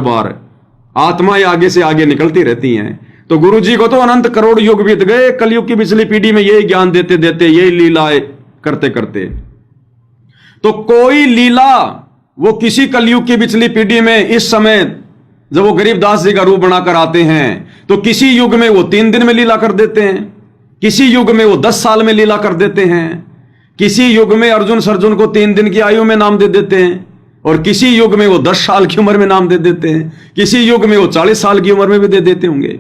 बार। आत्माएं आगे से आगे निकलती रहती हैं। तो गुरु जी को तो अनंत करोड़ युग बीत गए, कलयुग की पिछली पीढ़ी में यही ज्ञान देते देते, यही लीलाएं करते करते। तो कोई लीला वो किसी कलयुग की पिछली पीढ़ी में इस समय जब वो गरीबदास जी का रूप बनाकर आते हैं तो किसी युग में वो 3 दिन में लीला कर देते हैं, किसी युग में वो 10 साल में लीला कर देते हैं, किसी युग में अर्जुन सर्जुन को 3 दिन की आयु में नाम दे देते हैं, और किसी युग में वो 10 साल की उम्र में नाम दे देते हैं, किसी युग में वो 40 साल की उम्र में भी दे देते होंगे।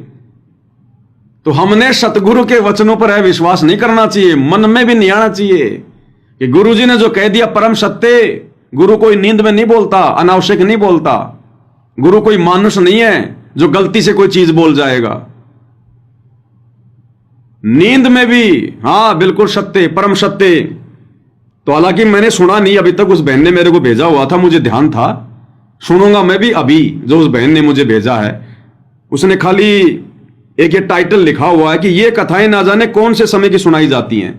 तो हमने सतगुरु के वचनों पर है विश्वास नहीं करना चाहिए, मन में भी नहीं आना चाहिए कि गुरु जी ने जो कह दिया परम सत्य। गुरु कोई नींद में नहीं बोलता, अनावश्यक नहीं बोलता। गुरु कोई मानुष नहीं है जो गलती से कोई चीज बोल जाएगा। नींद में भी हाँ बिल्कुल सत्य, परम सत्य। तो हालांकि मैंने सुना नहीं अभी तक, उस बहन ने मेरे को भेजा हुआ था, मुझे ध्यान था, सुनूंगा मैं भी अभी जो उस बहन ने मुझे भेजा है। उसने खाली एक ये टाइटल लिखा हुआ है कि ये कथाएं ना जाने कौन से समय की सुनाई जाती हैं,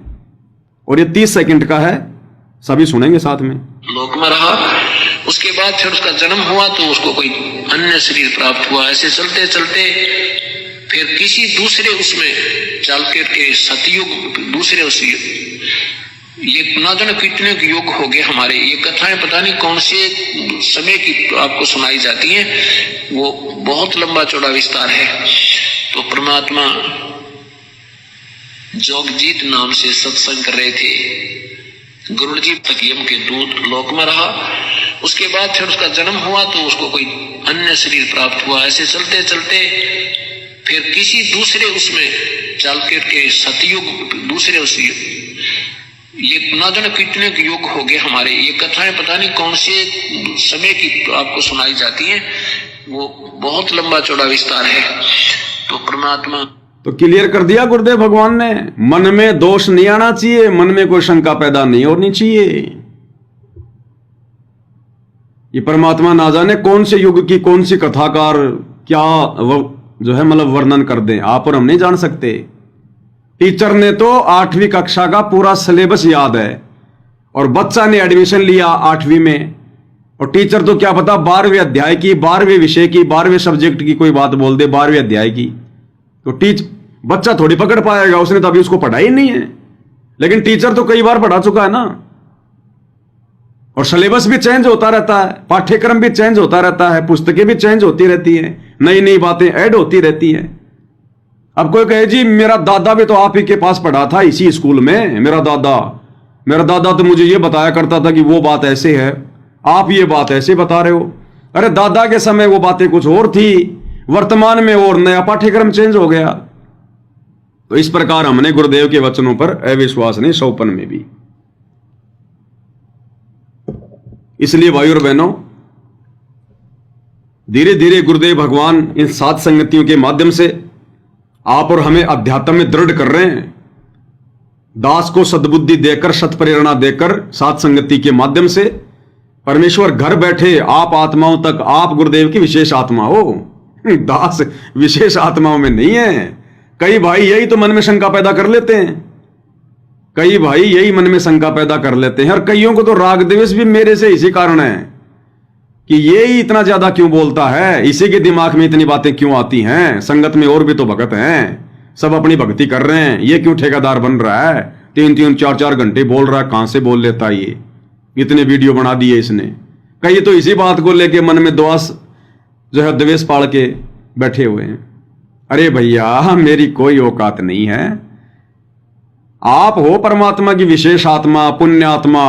और ये 30 सेकंड का है, सभी सुनेंगे साथ में। लोक में रहा, उसके बाद फिर उसका जन्म हुआ तो उसको कोई अन्य शरीर प्राप्त हुआ। ऐसे चलते चलते फिर किसी दूसरे उसमें चल के सतयुग, दूसरे उस ये ना जाने कितने युग हो गए हमारे। ये कथाएं पता नहीं कौन से समय की आपको सुनाई जाती हैं, वो बहुत लंबा चौड़ा विस्तार है। तो परमात्मा जोगजीत नाम से सत्संग कर रहे थे। गुरु जी तक यम के दूत लोक में रहा, उसके बाद फिर उसका जन्म हुआ तो उसको कोई अन्य शरीर प्राप्त हुआ। ऐसे चलते चलते फिर किसी दूसरे उसमें चल के सतयुग, दूसरे उस ये ना जाने कितने युग हो गए हमारे। ये कथाएं पता नहीं कौन से समय की आपको सुनाई जाती हैं, वो बहुत लंबा चौड़ा विस्तार है। तो परमात्मा तो क्लियर कर दिया गुरुदेव भगवान ने, मन में दोष नहीं आना चाहिए, मन में कोई शंका पैदा नहीं होनी चाहिए। ये परमात्मा ना जाने कौन से युग की कौन सी कथाकार क्या जो है मतलब वर्णन कर दें, आप और हम नहीं जान सकते। टीचर ने तो 8वीं कक्षा का पूरा सिलेबस याद है, और बच्चा ने एडमिशन लिया 8वीं में, और टीचर तो क्या पता 12वें अध्याय की, 12वें विषय की, 12वें सब्जेक्ट की कोई बात बोल दे, 12वें अध्याय की। तो बच्चा थोड़ी पकड़ पाएगा, उसने तो अभी उसको पढ़ा ही नहीं है। लेकिन टीचर तो कई बार पढ़ा चुका है ना। और सिलेबस भी चेंज होता रहता है, पाठ्यक्रम भी चेंज होता रहता है, पुस्तकें भी चेंज होती रहती हैं, नई नई बातें ऐड होती रहती हैं। अब कोई कहे जी मेरा दादा भी तो आप ही के पास पढ़ा था इसी स्कूल में, मेरा दादा तो मुझे ये बताया करता था कि वो बात ऐसे है, आप ये बात ऐसे बता रहे हो। अरे दादा के समय वो बातें कुछ और थी, वर्तमान में और नया पाठ्यक्रम चेंज हो गया। तो इस प्रकार हमने गुरुदेव के वचनों पर अविश्वास नहीं, सौपन में भी। इसलिए भाइयों और बहनों, धीरे धीरे गुरुदेव भगवान इन 7 संगतियों के माध्यम से आप और हमें अध्यात्म में दृढ़ कर रहे हैं। दास को सद्बुद्धि देकर, सत प्रेरणा देकर, 7 संगति के माध्यम से परमेश्वर घर बैठे आप आत्माओं तक, आप गुरुदेव की विशेष आत्मा हो, दास विशेष आत्माओं में नहीं है। कई भाई यही तो मन में शंका पैदा कर लेते हैं, कई भाई यही मन में शंका पैदा कर लेते हैं। और कईयों को तो राग द्वेष भी मेरे से इसी कारण है कि ये ही इतना ज्यादा क्यों बोलता है, इसी के दिमाग में इतनी बातें क्यों आती हैं, संगत में और भी तो भगत हैं, सब अपनी भक्ति कर रहे हैं, ये क्यों ठेकेदार बन रहा है, 3-3 4-4 घंटे बोल रहा है, कहां से बोल लेता है ये, इतने वीडियो बना दिए इसने। कई तो इसी बात को लेके मन में द्वेष जो है द्वेष पाल के बैठे हुए हैं। अरे भैया मेरी कोई औकात नहीं है, आप हो परमात्मा की विशेष आत्मा, पुण्य आत्मा।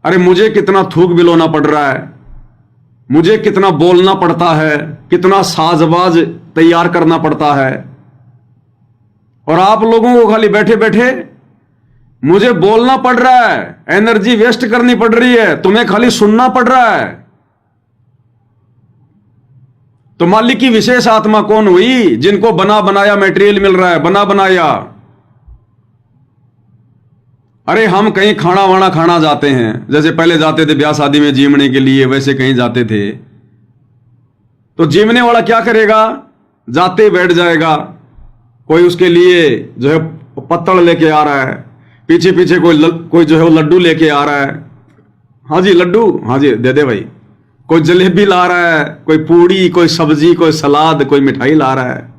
अरे मुझे कितना थूक बिलोना पड़ रहा है, मुझे कितना बोलना पड़ता है, कितना साजबाज तैयार करना पड़ता है, और आप लोगों को खाली बैठे बैठे मुझे बोलना पड़ रहा है, एनर्जी वेस्ट करनी पड़ रही है, तुम्हें खाली सुनना पड़ रहा है। तो मालिक की विशेष आत्मा कौन हुई? जिनको बना बनाया मटेरियल मिल रहा है, बना बनाया। अरे हम कहीं खाना वाना खाना जाते हैं, जैसे पहले जाते थे ब्याह शादी में जीमने के लिए, वैसे कहीं जाते थे तो जीमने वाला क्या करेगा, जाते बैठ जाएगा, कोई उसके लिए जो है पत्तल लेके आ रहा है, पीछे पीछे कोई जो है वो लड्डू लेके आ रहा है, हाँ जी लड्डू, हाँ जी दे दे भाई, कोई जलेबी ला रहा है, कोई पूड़ी, कोई सब्जी, कोई सलाद, कोई मिठाई ला रहा है,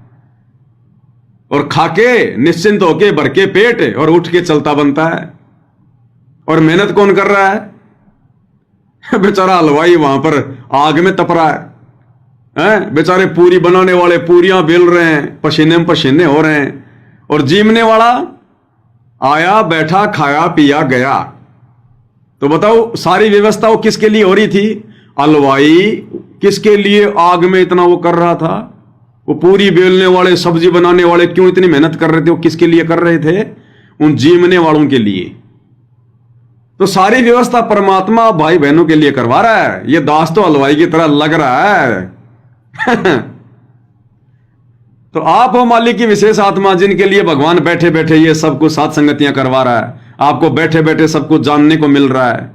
और खाके निश्चिंत होके भर के पेट और उठ के चलता बनता है। और मेहनत कौन कर रहा है? बेचारा हलवाई वहां पर आग में तप रहा है, बेचारे पूरी बनाने वाले पूरियां बेल रहे हैं, पसीने में पसीने हो रहे हैं, और जीमने वाला आया बैठा खाया पिया गया। तो बताओ सारी व्यवस्था वो किसके लिए हो रही थी? हलवाई किसके लिए आग में इतना वो कर रहा था? वो पूरी बेलने वाले, सब्जी बनाने वाले क्यों इतनी मेहनत कर रहे थे? वो किसके लिए कर रहे थे? उन जीमने वालों के लिए। तो सारी व्यवस्था परमात्मा भाई बहनों के लिए करवा रहा है। ये दास तो हलवाई की तरह लग रहा है। तो आप हो मालिक की विशेष आत्मा, जिनके लिए भगवान बैठे बैठे ये सब कुछ साथ संगतियां करवा रहा है, आपको बैठे बैठे सब कुछ जानने को मिल रहा है,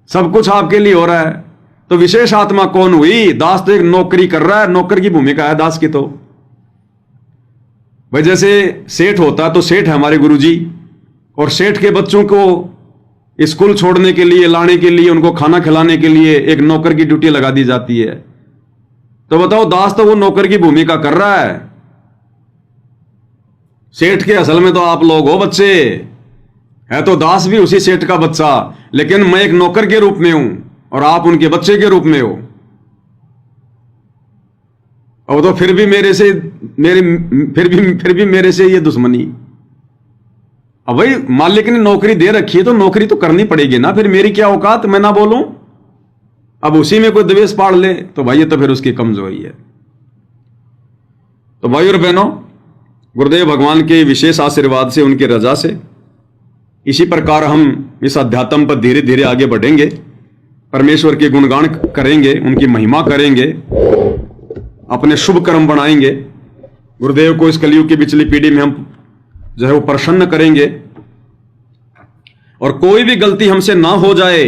सब कुछ आपके लिए हो रहा है। तो विशेष आत्मा कौन हुई? दास तो एक नौकरी कर रहा है, नौकर की भूमिका है दास की। तो भाई जैसे सेठ होता तो सेठ है हमारे गुरुजी, और सेठ के बच्चों को स्कूल छोड़ने के लिए, लाने के लिए, उनको खाना खिलाने के लिए एक नौकर की ड्यूटी लगा दी जाती है। तो बताओ दास तो वो नौकर की भूमिका कर रहा है। सेठ के असल में तो आप लोग हो बच्चे, है तो दास भी उसी सेठ का बच्चा, लेकिन मैं एक नौकर के रूप में हूं और आप उनके बच्चे के रूप में हो। और तो फिर भी मेरे से ये दुश्मनी। अब भाई मालिक ने नौकरी दे रखी है तो नौकरी तो करनी पड़ेगी ना, फिर मेरी क्या औकात मैं ना बोलूं? अब उसी में कोई द्वेष पाड़ ले तो भाई ये तो फिर उसकी कमजोरी है। तो भाई और बहनों, गुरुदेव भगवान के विशेष आशीर्वाद से, उनकी रजा से इसी प्रकार हम इस अध्यात्म पर धीरे धीरे आगे बढ़ेंगे, परमेश्वर के गुणगान करेंगे, उनकी महिमा करेंगे, अपने शुभ कर्म बनाएंगे, गुरुदेव को इस कलयुग की पिछली पीढ़ी में हम जो है वो प्रसन्न करेंगे। और कोई भी गलती हमसे ना हो जाए,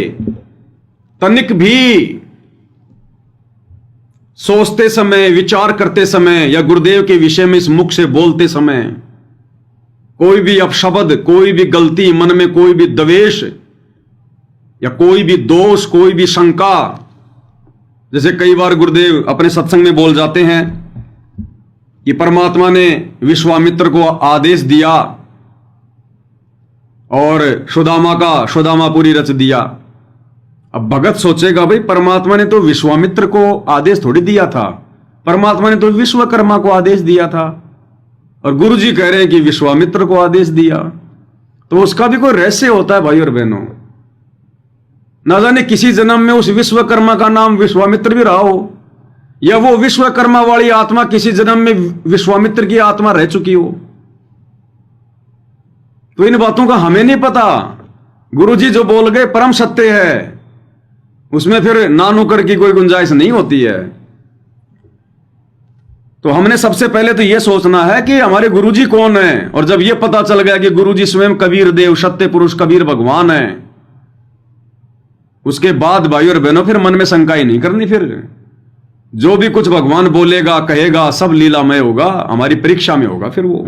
तनिक भी सोचते समय, विचार करते समय, या गुरुदेव के विषय में इस मुख से बोलते समय कोई भी अपशब्द, कोई भी गलती, मन में कोई भी द्वेष या कोई भी दोष, कोई भी शंका, जैसे कई बार गुरुदेव अपने सत्संग में बोल जाते हैं कि परमात्मा ने विश्वामित्र को आदेश दिया और सुदामापुरी रच दिया। अब भगत सोचेगा भाई परमात्मा ने तो विश्वामित्र को आदेश थोड़ी दिया था, परमात्मा ने तो विश्वकर्मा को आदेश दिया था, और गुरुजी कह रहे हैं कि विश्वामित्र को आदेश दिया। तो उसका भी कोई रहस्य होता है भाई और बहनों। ना जाने किसी जन्म में उस विश्वकर्मा का नाम विश्वामित्र भी रहा हो, या वो विश्वकर्मा वाली आत्मा किसी जन्म में विश्वामित्र की आत्मा रह चुकी हो। तो इन बातों का हमें नहीं पता। गुरुजी जो बोल गए परम सत्य है, उसमें फिर ना नुकर की कोई गुंजाइश नहीं होती है। तो हमने सबसे पहले तो यह सोचना है कि हमारे गुरुजी कौन है, और जब यह पता चल गया कि गुरुजी स्वयं कबीर देव सत्य पुरुष कबीर भगवान है, उसके बाद भाई और बहनों फिर मन में शंका ही नहीं करनी। फिर जो भी कुछ भगवान बोलेगा कहेगा सब लीलामय होगा, हमारी परीक्षा में होगा फिर वो।